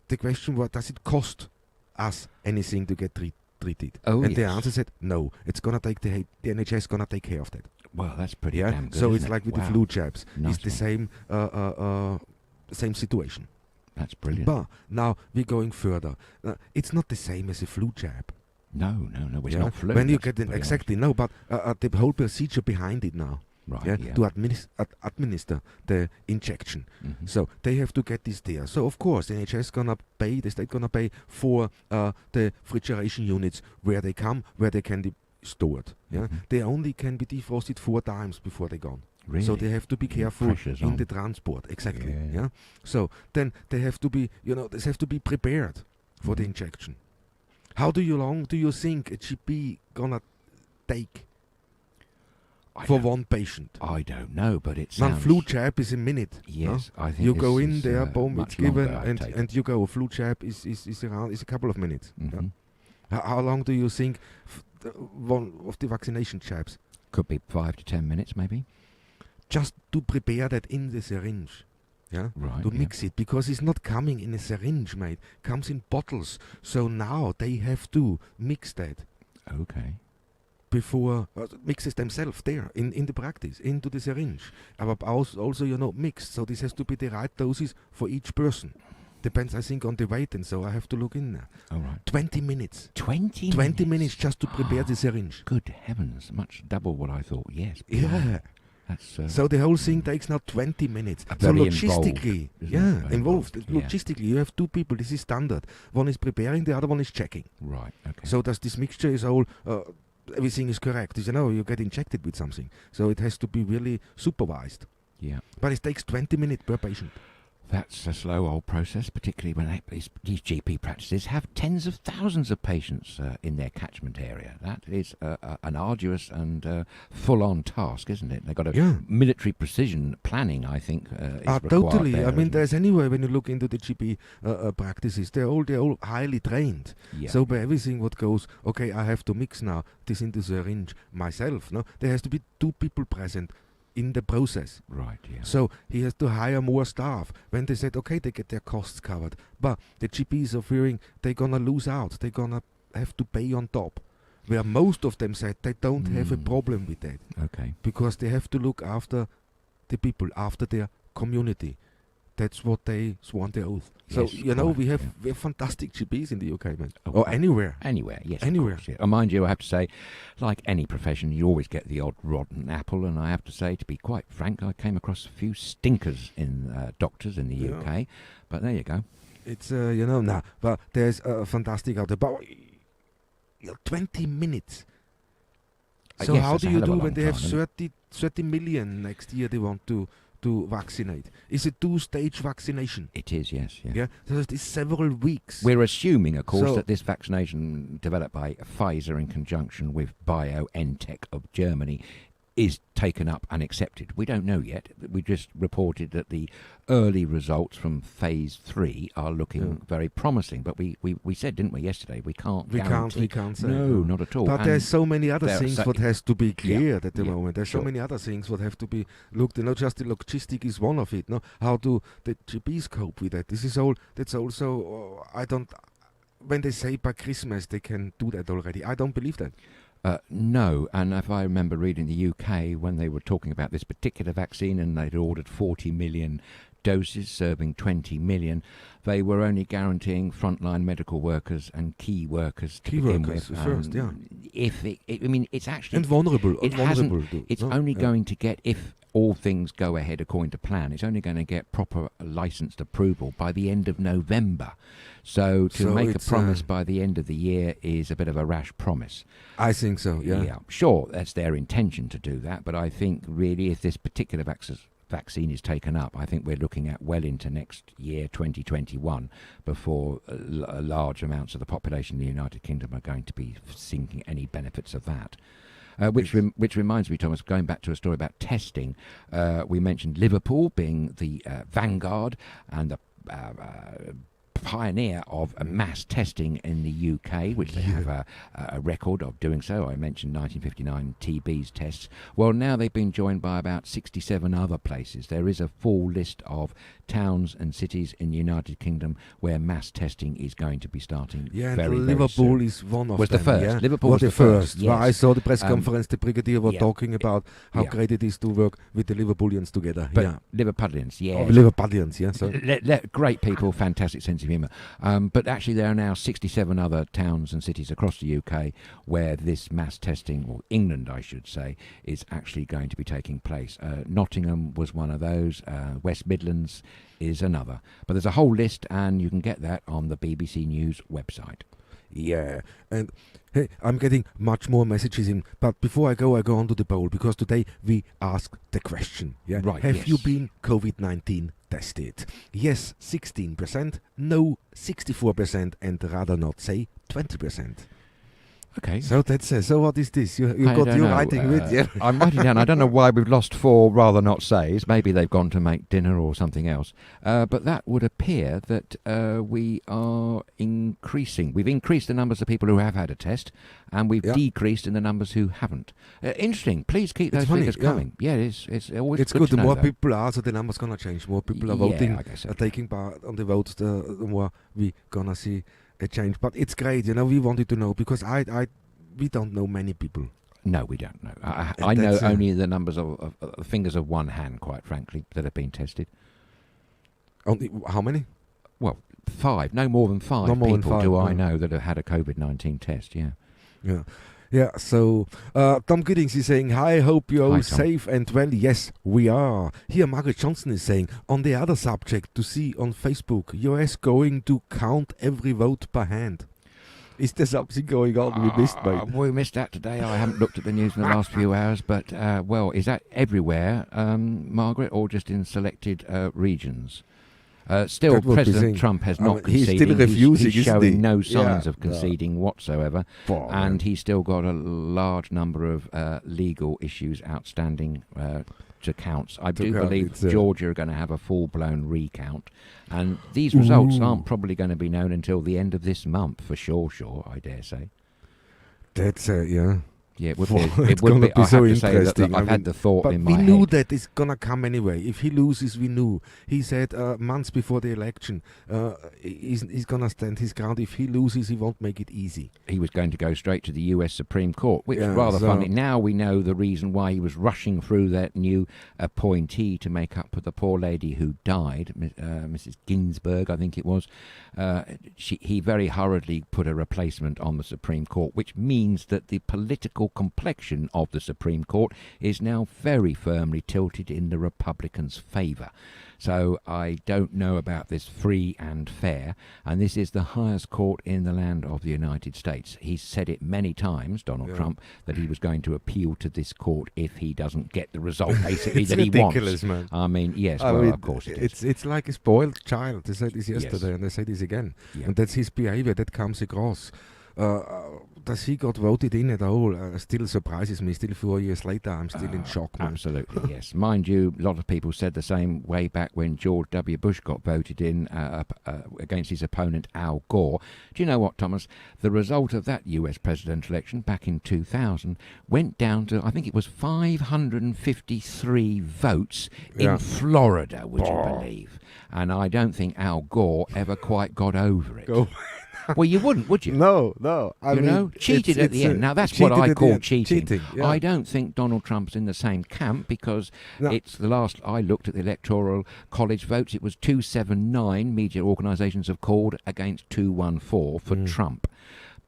the question was, does it cost us anything to get treated? Oh, and the yes. answer said, no, it's going to take the NHS going to take care of that. Well, that's pretty Yeah, damn good, so isn't it's it? like with Wow. the flu jabs. Nice It's the one. same situation. That's brilliant. But now we're going further. It's not the same as a flu jab. No, it's yeah? not flu. When you that's get an, very exactly, no, but the whole procedure behind it now. Right, Yeah, yeah. to administer the injection. Mhm. So they have to get this there. So of course the NHS gonna pay, the state gonna pay for the refrigeration units where they can be stored. Yeah, Mhm. they only can be defrosted 4 times before they're gone. Really? So they have to be careful pressure's in on. the transport. Exactly. Yeah. Yeah. So then they have to be, they have to be prepared for the Mhm. injection. How long do you think a GP gonna take for one patient? I don't know, but it Now, sounds... flu jab is a minute. Yes, no? I think You this go in is, there, boom, much it's given, longer, I take it. and you go. A flu jab is a couple of minutes. Yeah. Mhm. How long do you think one of the vaccination jabs? Could be 5 to 10 minutes, maybe. Just to prepare that in the syringe. Yeah, Right. to yeah. mix it, because it's not coming in a syringe, mate. Comes in bottles. So now they have to mix that Okay. before mixes themselves there in the practice into the syringe. But also mixed. So this has to be the right doses for each person. Depends, I think, on the weight, and so I have to look in there. All right. 20 minutes. 20 minutes just to prepare the syringe. Good heavens, much double what I thought. Yes. Yeah. That's So the whole thing takes now 20 minutes. So Very logistically, involved, isn't it? Very involved. involved, yeah. Logistically, you have 2 people. This is standard. One is preparing, the other one is checking. right. Okay. So does this mixture is all, everything is correct. You get injected with something. So it has to be really supervised. yeah. But it takes 20 minutes per patient. That's a slow old process, particularly when these GP practices have tens of thousands of patients in their catchment area. That is an arduous and full-on task, isn't it? They've got a military precision planning, I think, is required totally. there, I mean, isn't there's anywhere when you look into the GP practices, they're all highly trained. Yeah. So by everything what goes, okay, I have to mix now this into the syringe myself. No, there has to be 2 people present in the process. Right, yeah. So he has to hire more staff. When they said, okay, they get their costs covered, but the GPs are fearing they're gonna lose out. They're gonna have to pay on top. Where most of them said they don't have a problem with that. Okay. Because they have to look after the people, after their community. That's what they sworn their oath. So, Yes, you know, correct, we have fantastic GPs in the UK, man. Oh, Or anywhere. Anywhere, yes. Anywhere. Of course, yeah. And mind you, I have to say, like any profession, you always get the odd rotten apple, and I have to say, to be quite frank, I came across a few stinkers in doctors in the UK, but there you go. It's, but there's fantastic out there. But 20 minutes. So yes, how that's do a you hell of a do long when they have time, 30 million next year they want to vaccinate? Is it 2-stage vaccination? It is, yes. Yeah. Yeah, so it is several weeks. We're assuming, of course, So- that this vaccination developed by Pfizer in conjunction with BioNTech of Germany is taken up and accepted. We don't know yet. We just reported that the early results from phase 3 are looking very promising. But we said, didn't we, yesterday, we can't guarantee. We can't say. No, not at all. But And there's so many other there are things so- what has to be cleared at the yeah, moment. There's sure. so many other things what have to be looked at. Not just the logistic is one of it. No, how do the GPs cope with that? This is all. That's also. I don't. When they say by Christmas they can do that already, I don't believe that. No, and if I remember reading the UK when they were talking about this particular vaccine and they'd ordered 40 million doses serving 20 million, they were only guaranteeing frontline medical workers and key workers to begin with. First, yeah. If I mean, it's actually And vulnerable. It vulnerable hasn't. too. It's No? only Yeah. going to get, if all things go ahead according to plan, it's only going to get proper licensed approval by the end of November. So to So make a it's, promise by the end of the year is a bit of a rash promise. I think so. Yeah. Sure, that's their intention to do that, but I think really if this particular vaccine is taken up, I think we're looking at well into next year, 2021, before large amounts of the population in the United Kingdom are going to be seeing any benefits of that. Which reminds me, Thomas, going back to a story about testing, we mentioned Liverpool being the vanguard and the pioneer of mass testing in the UK, which they have a record of doing so. I mentioned 1959 TB's tests. Well, now they've been joined by about 67 other places. There is a full list of towns and cities in the United Kingdom where mass testing is going to be starting Yeah, very, and very Liverpool soon. is one of Was them. the first. Yeah? Liverpool was was the the first. first, Well, I yes. saw the press conference. The brigadier was yeah. talking about how Yeah. great it is to work with the Liverpoolians together. But yeah, Liverpudlians, yeah. Liverpoolians. Yeah, so Great people, fantastic sense of humour. But actually there are now 67 other towns and cities across the UK where this mass testing, or England I should say, is actually going to be taking place. Nottingham was one of those, West Midlands is another. But there's a whole list and you can get that on the BBC News website. yeah, and hey, I'm getting much more messages in. But before I go on to the poll, because today we ask the question. Yeah, Right, have yes. you been COVID-19 tested? Yes, 16%. No, 64%, and rather not say 20%. Okay. So that's so. What is this? You I got don't your know, writing with you. I'm writing down. I don't know why we've lost 4 rather not says. Maybe they've gone to make dinner or something else. But that would appear that we are increasing. We've increased the numbers of people who have had a test, and we've decreased in the numbers who haven't. Interesting. Please keep those figures coming. Yeah, it's always It's good good. to The know more that. people are, so the number's gonna change. More people are voting, I guess so. are taking part on the votes. The more we gonna see a change. But it's great. You know, we wanted to know because we don't know many people. No, we don't know. I know That's, only the numbers of fingers of one hand, quite frankly, that have been tested. Only how many? Well, 5. No more than 5 No more than people 5, do I no. know that have had a COVID-19 test, yeah. Yeah. Yeah, so Tom Giddings is saying, hi, hope you're all Hi, Tom. safe and well. Yes, we are. Here, Margaret Johnson is saying, on the other subject to see on Facebook, US going to count every vote by hand. Is there something going on we missed, mate? We missed that today. I haven't looked at the news in the last few hours, but, well, is that everywhere, Margaret, or just in selected regions? Still, That would be President saying- Trump has I not mean, he's conceded. still refusing, he's isn't showing he? no signs Yeah. of conceding whatsoever. And he's still got a large number of legal issues outstanding to count. I do believe Georgia are going to have a full-blown recount. And these results aren't probably going to be known until the end of this month, for sure, I dare say. That's yeah. Yeah, it would Well, be. It it's would gonna be. be I so have to say that interesting. I've I had mean, the thought But in we my knew head. that it's gonna come anyway. If he loses, we knew. He said months before the election, he's gonna stand his ground. If he loses, he won't make it easy. He was going to go straight to the US Supreme Court, which is Yeah, rather so- funny. Now we know the reason why he was rushing through that new appointee to make up for the poor lady who died, Mrs. Ginsburg, I think it was. He very hurriedly put a replacement on the Supreme Court, which means that the political complexion of the Supreme Court is now very firmly tilted in the Republicans' favour. So I don't know about this free and fair, and this is the highest court in the land of the United States. He's said it many times, Donald Trump, that he was going to appeal to this court if he doesn't get the result basically that he wants. It's ridiculous, man. I mean, yes, I well, mean, of course it is. It's like a spoiled child. They said this yesterday, Yes. and they say this again. Yeah. And that's his behavior that comes across. That he got voted in at all still surprises me. Still 4 years later, I'm still in shock, man. Absolutely, yes. Mind you, a lot of people said the same way back when George W. Bush got voted in against his opponent Al Gore. Do you know what, Thomas? The result of that US presidential election back in 2000 went down to, I think it was 553 votes Yeah. in Florida, would you believe? And I don't think Al Gore ever quite got over it. Well, you wouldn't, would you? No. I mean, Cheated at the end. Now, that's what I call cheating. Yeah. I don't think Donald Trump's in the same camp because it's the last I looked at the Electoral College votes, it was 279, media organisations have called, against 214 for Trump.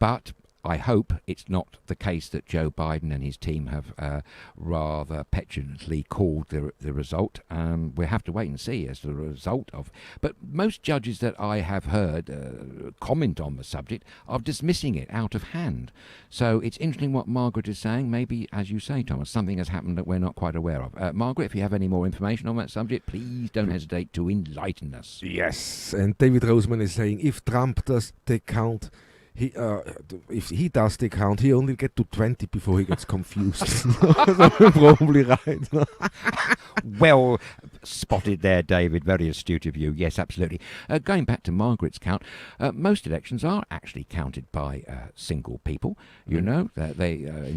But I hope it's not the case that Joe Biden and his team have rather petulantly called the result. We'll have to wait and see as the result of. But most judges that I have heard comment on the subject are dismissing it out of hand. So it's interesting what Margaret is saying. Maybe, as you say, Thomas, something has happened that we're not quite aware of. Margaret, if you have any more information on that subject, please don't hesitate to enlighten us. Yes, and David Roseman is saying if Trump does the count, if he does the count, he only get to 20 before he gets confused. Probably right. Well spotted there, David. Very astute of you. Yes, absolutely. Going back to Margaret's count, most elections are actually counted by single people. You know,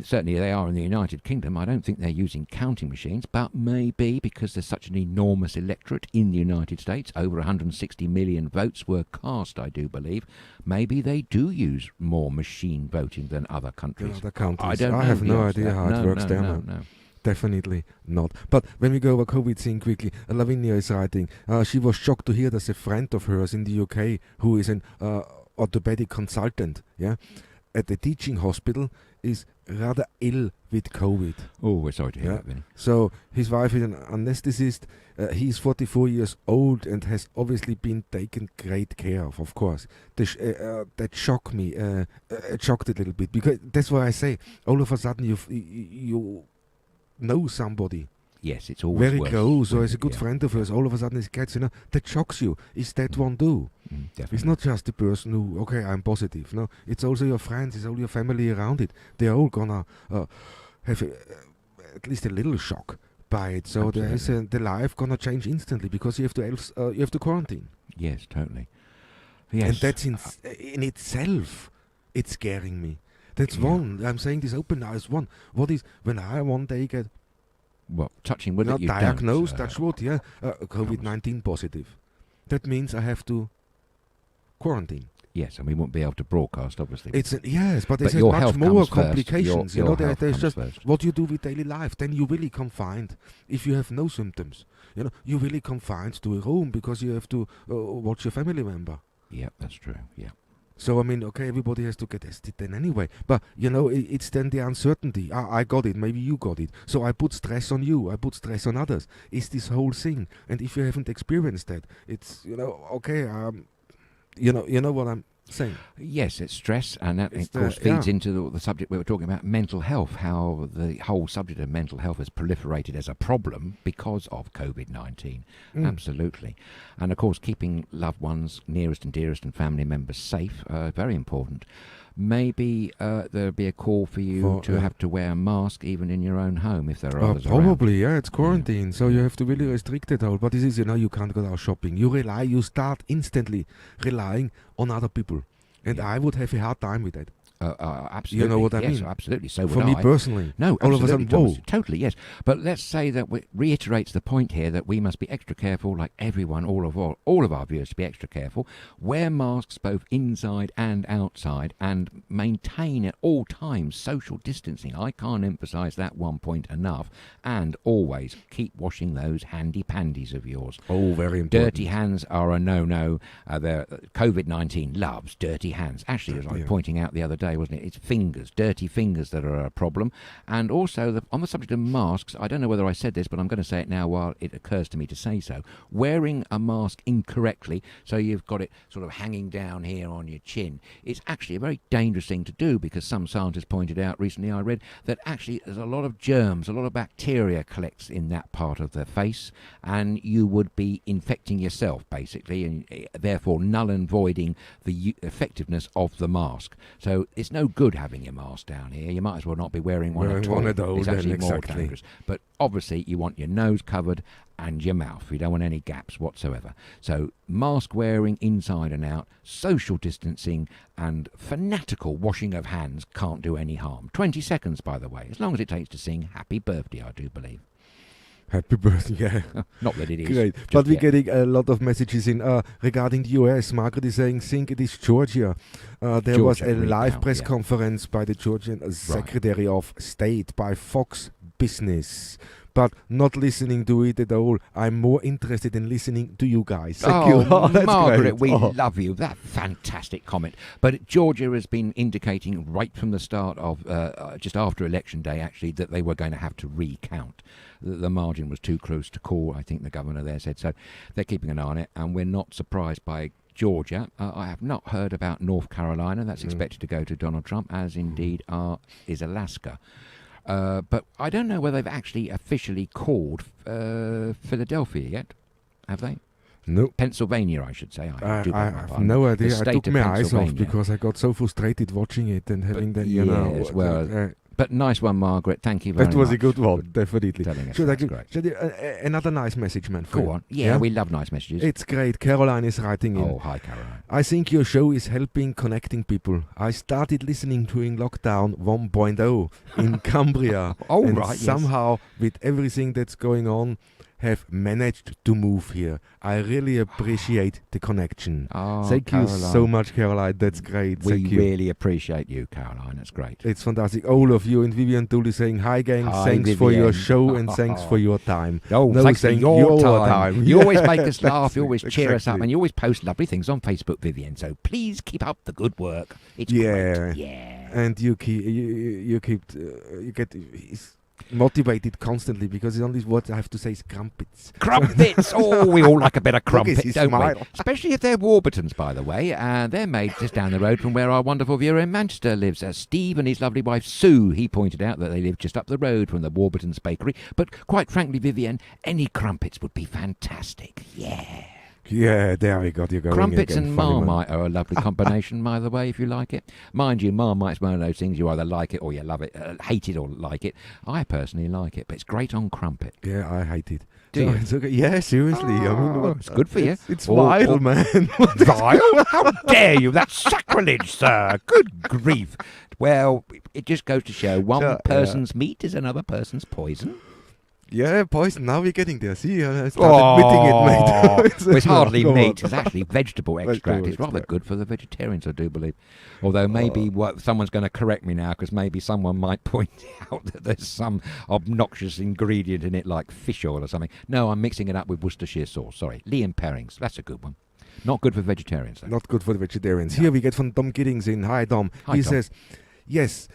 certainly they are in the United Kingdom. I don't think they're using counting machines, but maybe because there's such an enormous electorate in the United States, over 160 million votes were cast, I do believe. Maybe they do use more machine voting than other countries. Other countries. I don't know. I have the no answer to idea that. how it works there, man. No. Definitely not. But when we go over COVID thing quickly, Lavinia is writing, she was shocked to hear there's a friend of hers in the UK who is an orthopedic consultant, at the teaching hospital, is rather ill with COVID. Oh, we're sorry to hear that, Vinny. So his wife is an anesthetist. He's 44 years old and has obviously been taken great care of course. That shocked me. It shocked a little bit because that's why I say all of a sudden you know somebody Yes, it's always very worse close, or when is a good yeah. friend of yours. All of a sudden it gets, that shocks you. Is that one do? Definitely. It's not just the person who, okay, I'm positive. No, it's also your friends, it's all your family around it. They're all gonna have at least a little shock by it. So there is the life gonna change instantly because you have to quarantine. Yes, totally. Yes. And that's in itself, it's scaring me. That's one. I'm saying this open now is one. What is when I one day get touching wood not that you diagnosed? don't, That's what. Yeah, COVID-19 positive. That means I have to quarantine. Yes, and we won't be able to broadcast, obviously. Yes, but it has your much health more comes first. complications. Your health There's comes just first. what you do with daily life. Then you're really confined. If you have no symptoms, you're really confined to a room because you have to watch your family member. Yeah, that's true. Yeah. So, I mean, okay, everybody has to get tested then anyway. But, it's then the uncertainty. I got it, maybe you got it. So I put stress on you, I put stress on others. It's this whole thing. And if you haven't experienced that, it's, okay, you know what I'm Same. Yes, it's stress, and that, of course, feeds into the subject we were talking about, mental health, how the whole subject of mental health has proliferated as a problem because of COVID-19. Absolutely. And, of course, keeping loved ones, nearest and dearest and family members safe, very important. Maybe there'll be a call for you to have to wear a mask even in your own home if there are others probably, around. it's quarantine, so you have to really restrict it all. But this is, you can't go out shopping. You start instantly relying on other people. And I would have a hard time with that. Absolutely. You know what I mean? Yes, absolutely. So for would me I. personally. No, all of a sudden, whoa. Totally, yes. But let's say that it reiterates the point here that we must be extra careful, like everyone, all of our viewers to be extra careful. Wear masks both inside and outside, and maintain at all times social distancing. I can't emphasise that one point enough. And always keep washing those handy pandies of yours. Oh, very important. Dirty hands are a no-no. COVID-19 loves dirty hands. Actually, as I was pointing out the other day, wasn't it? It's fingers, dirty fingers that are a problem. And also, on the subject of masks, I don't know whether I said this, but I'm going to say it now while it occurs to me to say so. Wearing a mask incorrectly, so you've got it sort of hanging down here on your chin, it's actually a very dangerous thing to do, because some scientists pointed out recently, I read, that actually there's a lot of germs, a lot of bacteria collects in that part of the face, and you would be infecting yourself, basically, and therefore null and voiding the effectiveness of the mask. So it's no good having your mask down here. You might as well not be wearing one at all. One of those, it's actually more exactly. dangerous. But obviously you want your nose covered and your mouth. You don't want any gaps whatsoever. So mask wearing inside and out, social distancing, and fanatical washing of hands can't do any harm. 20 seconds, by the way, as long as it takes to sing Happy Birthday, I do believe. Happy birthday, yeah. Not that it is. Great. But we're getting a lot of messages in regarding the US. Margaret is saying, think it is Georgia. There was a live press conference by the Georgian Secretary of State by Fox Business. But not listening to it at all. I'm more interested in listening to you guys. Thank you. Margaret, we love you. That fantastic comment. But Georgia has been indicating right from the start of, just after Election Day, actually, that they were going to have to recount. The margin was too close to call, I think the governor there said. So they're keeping an eye on it, and we're not surprised by Georgia. I have not heard about North Carolina. That's expected to go to Donald Trump, as indeed is Alaska. But I don't know whether they've actually officially called Philadelphia yet. Have they? No. Pennsylvania, I should say. I have no idea. I took my eyes off because I got so frustrated watching it and having that, yes, well, but nice one, Margaret. Thank you very much. That was a good one, definitely. Great. Another nice message, man. Go on. Yeah, we love nice messages. It's great. Caroline is writing in. Oh, hi, Caroline. I think your show is helping connecting people. I started listening during lockdown 1.0 in Cambria. Somehow, with everything that's going on, have managed to move here. I really appreciate the connection. Thank you so much, Caroline. That's great. We really appreciate you, Caroline. That's great. It's fantastic. All of you and Vivian Dooley saying, hi, gang. Thanks for your show and thanks for your time. Thanks for your time. You always make us laugh. You always cheer us up. And you always post lovely things on Facebook, Vivian. So please keep up the good work. It's great. Yeah. And you get motivated constantly, because the only word I have to say is crumpets. Crumpets! We all like a bit of crumpet, don't we? Especially if they're Warburtons, by the way. And they're made just down the road from where our wonderful viewer in Manchester lives. Steve and his lovely wife Sue, he pointed out that they live just up the road from the Warburtons bakery. But quite frankly, Vivian, any crumpets would be fantastic. Yeah. Yeah, there we go. Crumpets and Marmite are a lovely combination, by the way, if you like it. Mind you, Marmite's one of those things you either like it or you love it, hate it or like it. I personally like it, but it's great on crumpet. Yeah, I hate it. Do you? It's okay. Yeah, seriously. It's good for you. It's vile, man. Vile? How dare you? That's sacrilege, sir. Good grief. Well, it just goes to show one person's meat is another person's poison. Yeah, poison. Now we're getting there. See, I started admitting it, mate. It's hardly meat. It's actually vegetable extract. It's rather good for the vegetarians, I do believe. Although maybe someone's going to correct me now, because maybe someone might point out that there's some obnoxious ingredient in it, like fish oil or something. No, I'm mixing it up with Worcestershire sauce. Sorry. Liam Perrings. That's a good one. Not good for vegetarians, though. Not good for the vegetarians. No. Here we get from Tom Giddings in. Hi, Tom. He says, yes,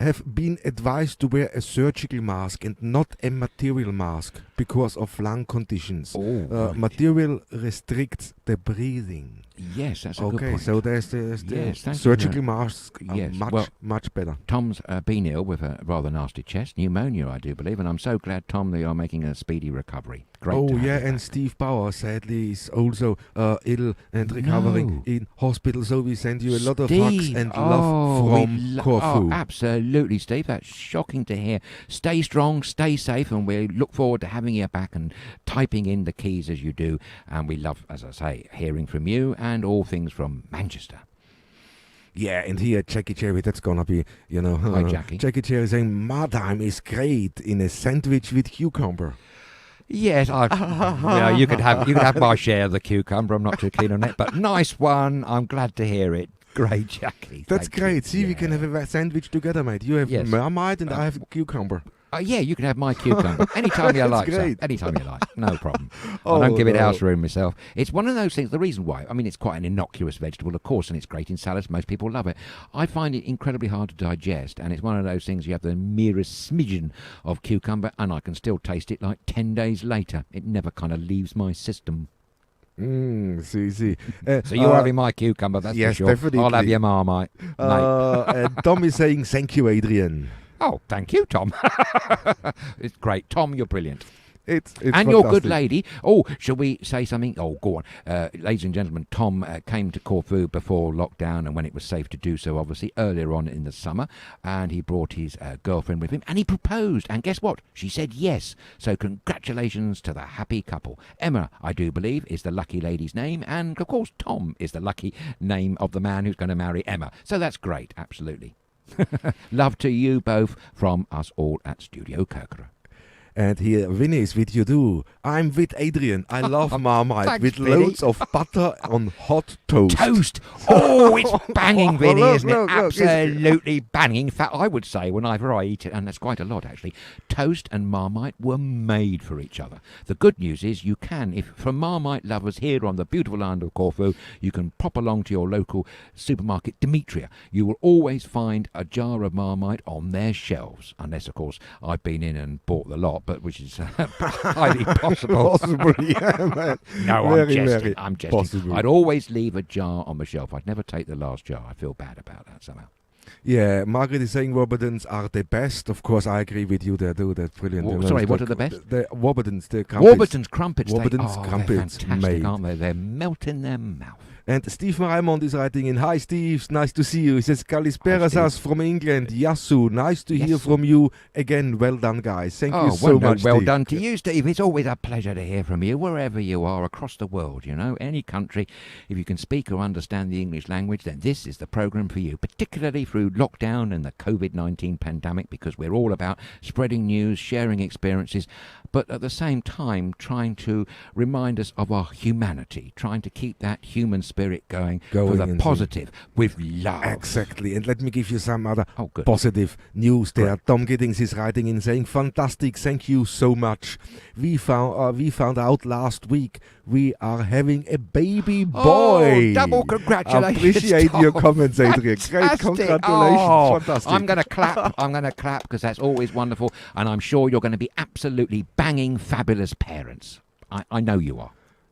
have been advised to wear a surgical mask and not a material mask because of lung conditions. Material restricts the breathing. Yes, that's a good point. Okay, so there's the Yes, thank you. surgical mask. Yes, Much better. Tom's been ill with a rather nasty chest pneumonia, I do believe, and I'm so glad, Tom, that you're making a speedy recovery. Great. Oh to have yeah, you and back. Steve Bauer sadly is also ill and recovering No. in hospital. So we send you a lot of hugs and love from Corfu. Oh, absolutely, Steve. That's shocking to hear. Stay strong, stay safe, and we look forward to having you back and typing in the keys as you do. And we love, as I say, hearing from you and all things from Manchester. Yeah, and here Jackie Cherry, that's gonna be, Hi, Jackie. Jackie Cherry saying Mardheim is great in a sandwich with cucumber. Yes, you could have my share of the cucumber. I'm not too keen on it, but nice one. I'm glad to hear it. Great, Jackie. That's Thank great. you. See, we can have a sandwich together, mate. You have Yes. Marmite and I have cucumber. Yeah, you can have my cucumber anytime you That's like, sir. great. Anytime you like, no problem. Oh, I don't give it no. house room myself. It's one of those things. The reason why, I mean, it's quite an innocuous vegetable, of course, and it's great in salads. Most people love it. I find it incredibly hard to digest, and it's one of those things. You have the merest smidgen of cucumber, and I can still taste it like 10 days later. It never kind of leaves my system. See. So you're having my cucumber, that's yes, for sure. definitely. I'll have your Marmite, mate. And Tom is saying thank you, Adrian. Oh, thank you, Tom. It's great. Tom, you're brilliant. It's and your good fantastic. lady. Oh, shall we say something? Oh, go on. Ladies and gentlemen, Tom came to Corfu before lockdown and when it was safe to do so, obviously, earlier on in the summer. And he brought his girlfriend with him and he proposed. And guess what? She said yes. So congratulations to the happy couple. Emma, I do believe, is the lucky lady's name. And, of course, Tom is the lucky name of the man who's going to marry Emma. So that's great. Absolutely. Love to you both from us all at Studio Kerkera. And here, Vinny is with you too. I'm with Adrian. I love Marmite thanks, with Vinny. loads of butter on hot toast. Toast! Oh, it's banging, Vinny, Look, isn't it? look, it's- Absolutely banging. In fact, I would say whenever I eat it, and that's quite a lot actually, toast and Marmite were made for each other. The good news is you can, if for Marmite lovers here on the beautiful island of Corfu, you can pop along to your local supermarket, Demetria. You will always find a jar of Marmite on their shelves, unless, of course, I've been in and bought the lot, but which is highly possible. Possible, yeah, man. No, Very I'm jesting. possible. I'd always leave a jar on the shelf. I'd never take the last jar. I feel bad about that somehow. Yeah, Margaret is saying Wobbeden's are the best. Of course, I agree with you there, too. That's brilliant. Sorry, what are the best? The Wobbeden's, the crumpets. Warburton's crumpets. Warburton's they're crumpets fantastic, made. aren't they? They melt in their mouth. And Steve Raymond is writing in, hi Steve, nice to see you. He says, Kalispera Steve. Sas from England. Yasu, nice to hear Yasu. from you again. Well done, guys. Thank you so well, much, well Steve. done to you, Steve. It's always a pleasure to hear from you, wherever you are across the world, any country. If you can speak or understand the English language, then this is the programme for you, particularly through lockdown and the COVID-19 pandemic, because we're all about spreading news, sharing experiences, but at the same time trying to remind us of our humanity, trying to keep that human spirit going for the into- positive with love. Exactly. And let me give you some other Oh, good. positive news there. Great. Tom Giddings is writing in saying, fantastic, thank you so much. We found out last week we are having a baby boy. Oh, double congratulations. Appreciate Tom. your comments, Adrian. Great, Fantastic. congratulations. Oh, Fantastic. I'm going to clap because that's always wonderful. And I'm sure you're going to be absolutely banging fabulous parents. I know you are.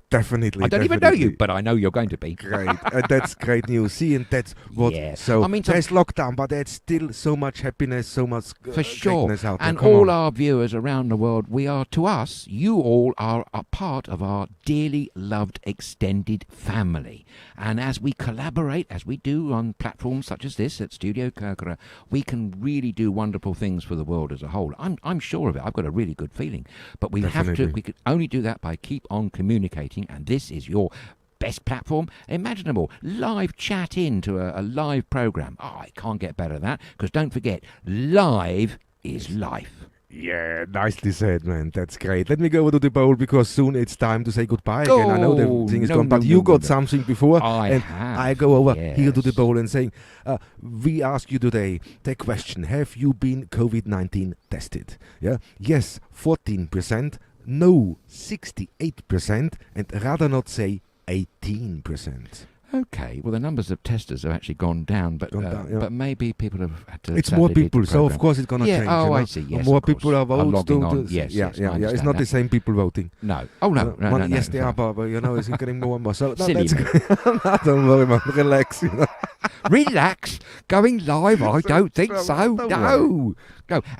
Definitely. I don't even know you, but I know you're going to be. Great. That's great news. See, and that's what. Yeah. So I mean, there's lockdown, but there's still so much happiness, so much For sure. greatness out there. And Come all on. our viewers around the world, we are, to us, you all are a part of our dearly loved extended family. And as we collaborate, as we do on platforms such as this at Studio Kerkera, we can really do wonderful things for the world as a whole. I'm sure of it. I've got a really good feeling. But we Definitely. we could only do that by keep on communicating. And this is your best platform imaginable. Live chat into a live program. Oh, I can't get better than that, because don't forget, live is life. Yeah, nicely said, man. That's great. Let me go over to the bowl because soon it's time to say goodbye again. I know the thing is gone, but you got something before. I go over yes. here to the bowl and saying, we ask you today the question, have you been COVID-19 tested? Yeah. Yes, 14%. No, 68%. And rather not say 18%. Okay, well, the numbers of testers have actually gone down, but but maybe people have had to. It's more people, so of course it's going to change. Oh, you know? I see. Yes, more people are voting. Yes, It's not the same people voting. No. Oh, no. Yes, they are, but it's getting more and more. So silly. Don't worry, man. Relax. Relax. Going live? I don't think so. No.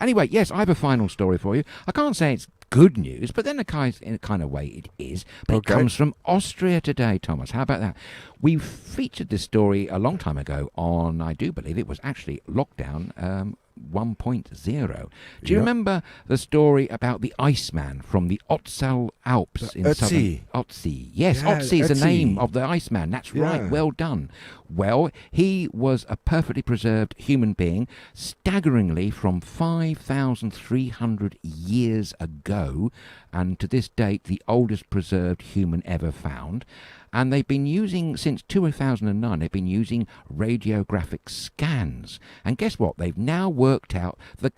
Anyway, yes, I have a final story for you. I can't say it's good news, but then in a kind of way it is. But it comes from Austria today, Thomas. How about that? We featured this story a long time ago on, I do believe it was actually Lockdown 1.0. Do you remember the story about the Iceman from the Ötztal Alps in southern Ötztal? Yes, Ötztal is the name of the Iceman. That's right. Well done. Well, he was a perfectly preserved human being, staggeringly from 5,300 years ago, and to this date the oldest preserved human ever found. And they've been using, since 2009, they've been using radiographic scans. And guess what? They've now worked out the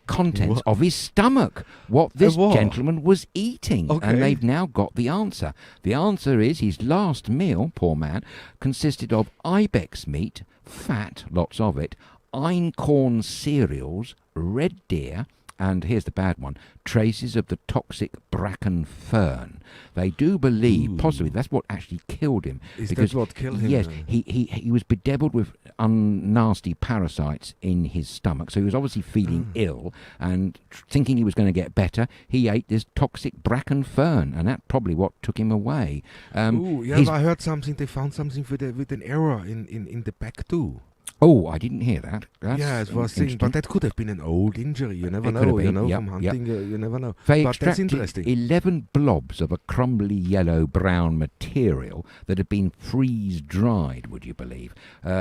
contents of his stomach, what this gentleman was eating. Okay. And they've now got the answer. The answer is his last meal, poor man, consisted of ibex meat, fat, lots of it, einkorn cereals, red deer, and here's the bad one, traces of the toxic bracken fern. They do believe, possibly, that's what actually killed him. Is that what killed him? Yes, he was bedeviled with nasty parasites in his stomach, so he was obviously feeling ill, and thinking he was going to get better, he ate this toxic bracken fern, and that's probably what took him away. I heard something, they found something with an error in the back too. Oh, I didn't hear that. It was thing, but that could have been an old injury. You never know. From hunting, you never know. They but that's interesting. 11 blobs of a crumbly yellow-brown material that had been freeze-dried, would you believe?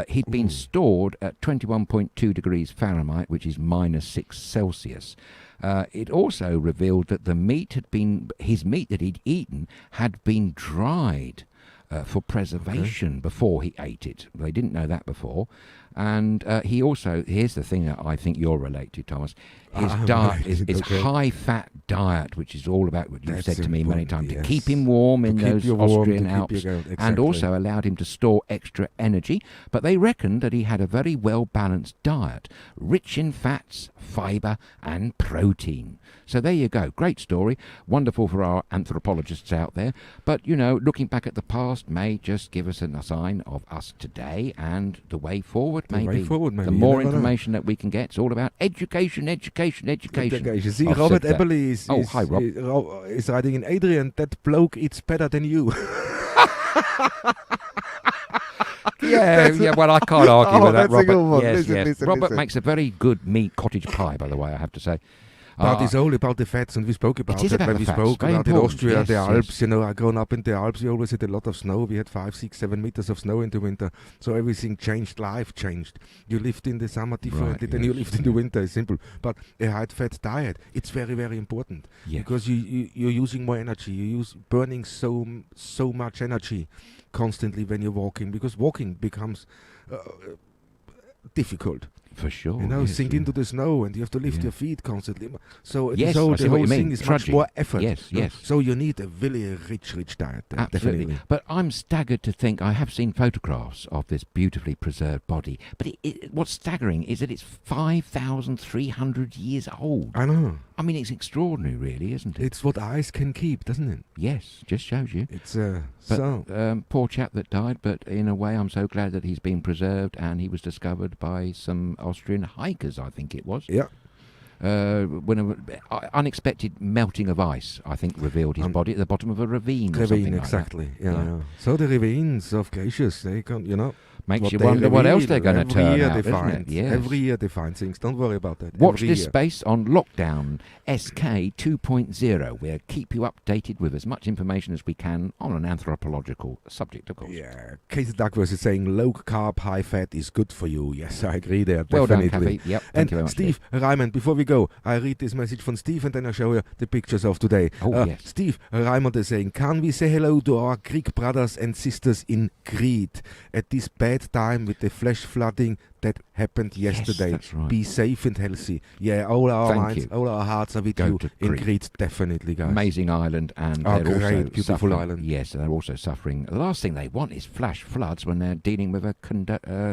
He'd been stored at 21.2 degrees Fahrenheit, which is -6 Celsius. It also revealed that his meat that he'd eaten had been dried for preservation before he ate it. They didn't know that before. And he also, here's the thing that I think you'll relate to, Thomas. His diet is high-fat diet, which is all about what you've said to me many times, to keep him warm in those Austrian Alps, and also allowed him to store extra energy. But they reckoned that he had a very well-balanced diet, rich in fats, fibre, and protein. So there you go. Great story. Wonderful for our anthropologists out there. But, looking back at the past may just give us a sign of us today and the way forward, maybe. The more information that we can get. It's all about education. See, Robert Eberle is writing in, Adrian, that bloke eats better than you. Well, I can't argue with that, Robert. Listen, Robert makes a very good meat cottage pie, by the way, I have to say. But it's all about the fats, and we spoke about it when we spoke about in Austria, the Alps. Yes. I grown up in the Alps. We always had a lot of snow. We had 5, 6, 7 meters of snow in the winter. So everything changed. Life changed. You lived in the summer differently than you lived in the winter. It's simple. But a high-fat diet, it's very, very important because you're using more energy. You're burning so much energy constantly when you're walking, because walking becomes difficult. For sure. Sink into the snow, and you have to lift your feet constantly. So the whole thing is Trudging. much more effort. Yes. So you need a really rich diet. Absolutely. Definitely. But I'm staggered to think, I have seen photographs of this beautifully preserved body, but what's staggering is that it's 5,300 years old. I know. I mean, it's extraordinary, really, isn't it? It's what eyes can keep, doesn't it? Yes, just shows you. It's poor chap that died, but in a way I'm so glad that he's been preserved, and he was discovered by some Austrian hikers, I think it was. Yeah. When an unexpected melting of ice, I think, revealed his body at the bottom of a ravine or something exactly. like that. Yeah. So the ravines of glaciers, they can, makes you wonder what else they're going to turn out, isn't it? Yes. Every year they find things. Don't worry about that. Watch this space on Lockdown SK 2.0. We'll keep you updated with as much information as we can on an anthropological subject, of course. Yeah. Casey Duckworth is saying low carb, high fat is good for you. Yes, I agree there. Well definitely. Done, Kathy. Yep. And Steve Raymond, before we go, I read this message from Steve, and then I show you the pictures of today. Yes. Steve Raymond is saying, can we say hello to our Greek brothers and sisters in Crete at this bad bad time with the flash flooding that happened yesterday. Yes, that's right. Be safe and healthy. Yeah, all our Thank minds, you. all our hearts are with Don't you in agree. Crete, definitely, guys. Amazing island, and Oh, they're great, also beautiful suffering. island. Yes, they're also suffering. The last thing they want is flash floods when they're dealing with a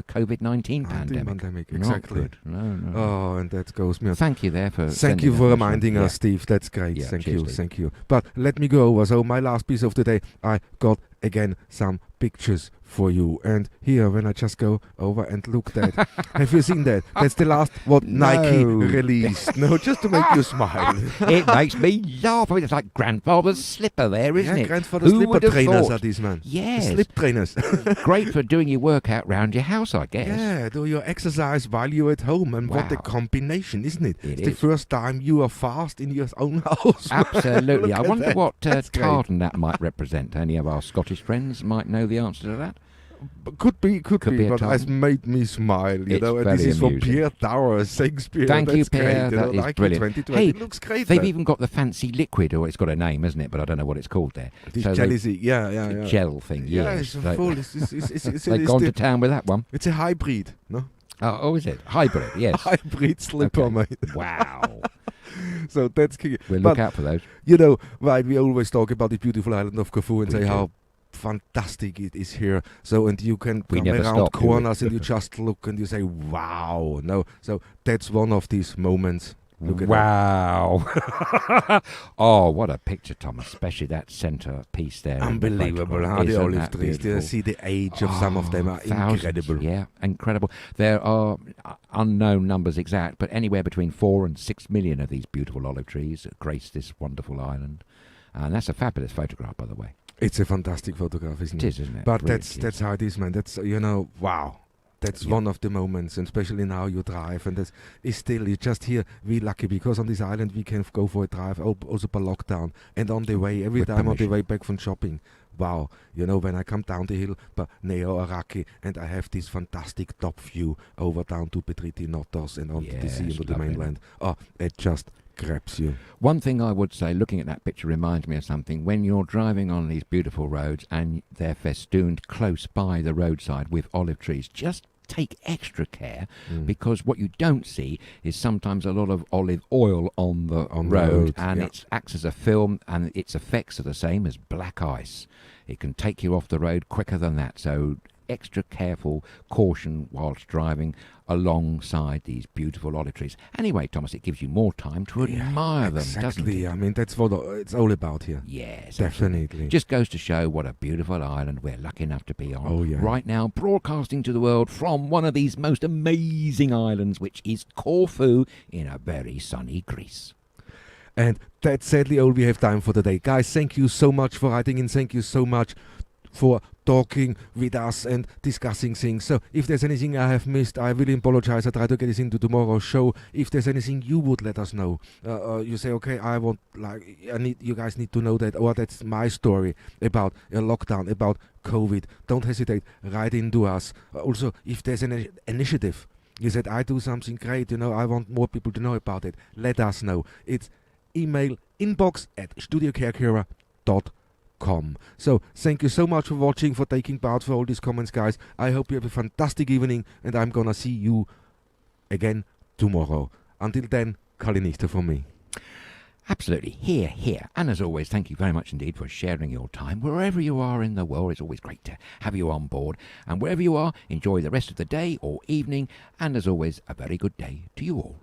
COVID-19 pandemic. Not Exactly. good. No. Oh, and that goes me on. Thank you there for. Thank you sending for that reminding message. us, Steve. That's great. Yeah, Thank cheers, you, Steve. thank you. But let me go over. So my last piece of the day, I got again some pictures for you. And here, when I just go over and look at, have you seen that? That's the last what Nike No. released. No, just to make you smile. It makes me laugh. I mean, it's like grandfather's slipper there, isn't Yeah, it? grandfather's Who slipper would have trainers thought? are these, man. Yes. The slip trainers. Great for doing your workout round your house, I guess. Yeah, do your exercise while you're at home. And what a Wow. combination, isn't it? It It's the is. first time you are fast in your own house. Absolutely. Look I at wonder that. what That's great. tartan that might represent. Any of our Scottish friends might know the answer to that. Could be, Could be a but tartan. it's made me smile, you It's know. And very this is from amusing. Pierre Dower, Shakespeare. Thank you, That's Pierre. Great, you know, That is Nike brilliant. 2020. Hey, It looks great. They've man. even got the fancy liquid, or it's got a name, hasn't it? But I don't know what it's called there. This So they- jealousy, yeah. Gel thing, Yeah, yes. it's They- full. It's They've gone to town with that one. it's a hybrid, no? Oh, is it? Hybrid, yes. Hybrid slipper, Okay. mate. Wow. So that's key. We'll But, look out for those. you know, right, we always talk about the beautiful island of Corfu and We say do. how fantastic it is here. So, and you can We come never around stop, do we? corners and you just look and you say, wow. No, so that's one of these moments. Look at that. Wow. Oh, what a picture, Thomas. Especially that centre piece there. in the Unbelievable, photograph. huh? The Isn't olive that trees. You beautiful? see the age of some of them are Thousands, incredible. Yeah, incredible. There are unknown numbers exact, but anywhere between 4 and 6 million of these beautiful olive trees that grace this wonderful island. And that's a fabulous photograph, by the way. It's a fantastic photograph, isn't It it? is, isn't it? But Brilliant, that's how it is, man. That's, you know, wow. That's Yeah. one of the moments, and especially now you drive, and it's still, you just here, we lucky, because on this island we can go for a drive, also per lockdown, and on the way, every With time on the permission. way back from shopping, wow, you know, when I come down the hill, per Neo Araki, and I have this fantastic top view over down to Petriti Notos and onto the sea, Yes, into the lovely. mainland, oh, it just grabs you. One thing I would say, looking at that picture, reminds me of something. When you're driving on these beautiful roads and they're festooned close by the roadside with olive trees, just take extra care, because what you don't see is sometimes a lot of olive oil on the On the road, road, and yeah. it acts as a film, and its effects are the same as black ice. It can take you off the road quicker than that, so extra careful caution whilst driving alongside these beautiful olive trees. Anyway, Thomas, it gives you more time to admire them, doesn't Exactly, it? I mean, that's what it's all about here. Yes, Definitely. just goes to show what a beautiful island we're lucky enough to be on. Oh, yeah. Right now, broadcasting to the world from one of these most amazing islands, which is Corfu in a very sunny Greece. And that's sadly all we have time for today. Guys, thank you so much for writing in. Thank you so much for talking with us and discussing things. So if there's anything I have missed, I really apologize. I try to get this into tomorrow's show. If there's anything you would let us know, you say, okay, you guys need to know that, or that's my story about a lockdown, about COVID. Don't hesitate, write into us. Also, if there's an initiative, you said, I do something great, you know, I want more people to know about it. Let us know. It's email inbox@studiokerkera.com. So thank you so much for watching, for taking part, for all these comments, guys. I hope you have a fantastic evening, and I'm gonna see you again tomorrow. Until then, Kalinichte from me. Absolutely. Here. And as always, thank you very much indeed for sharing your time. Wherever you are in the world, it's always great to have you on board. And wherever you are, enjoy the rest of the day or evening. And as always, a very good day to you all.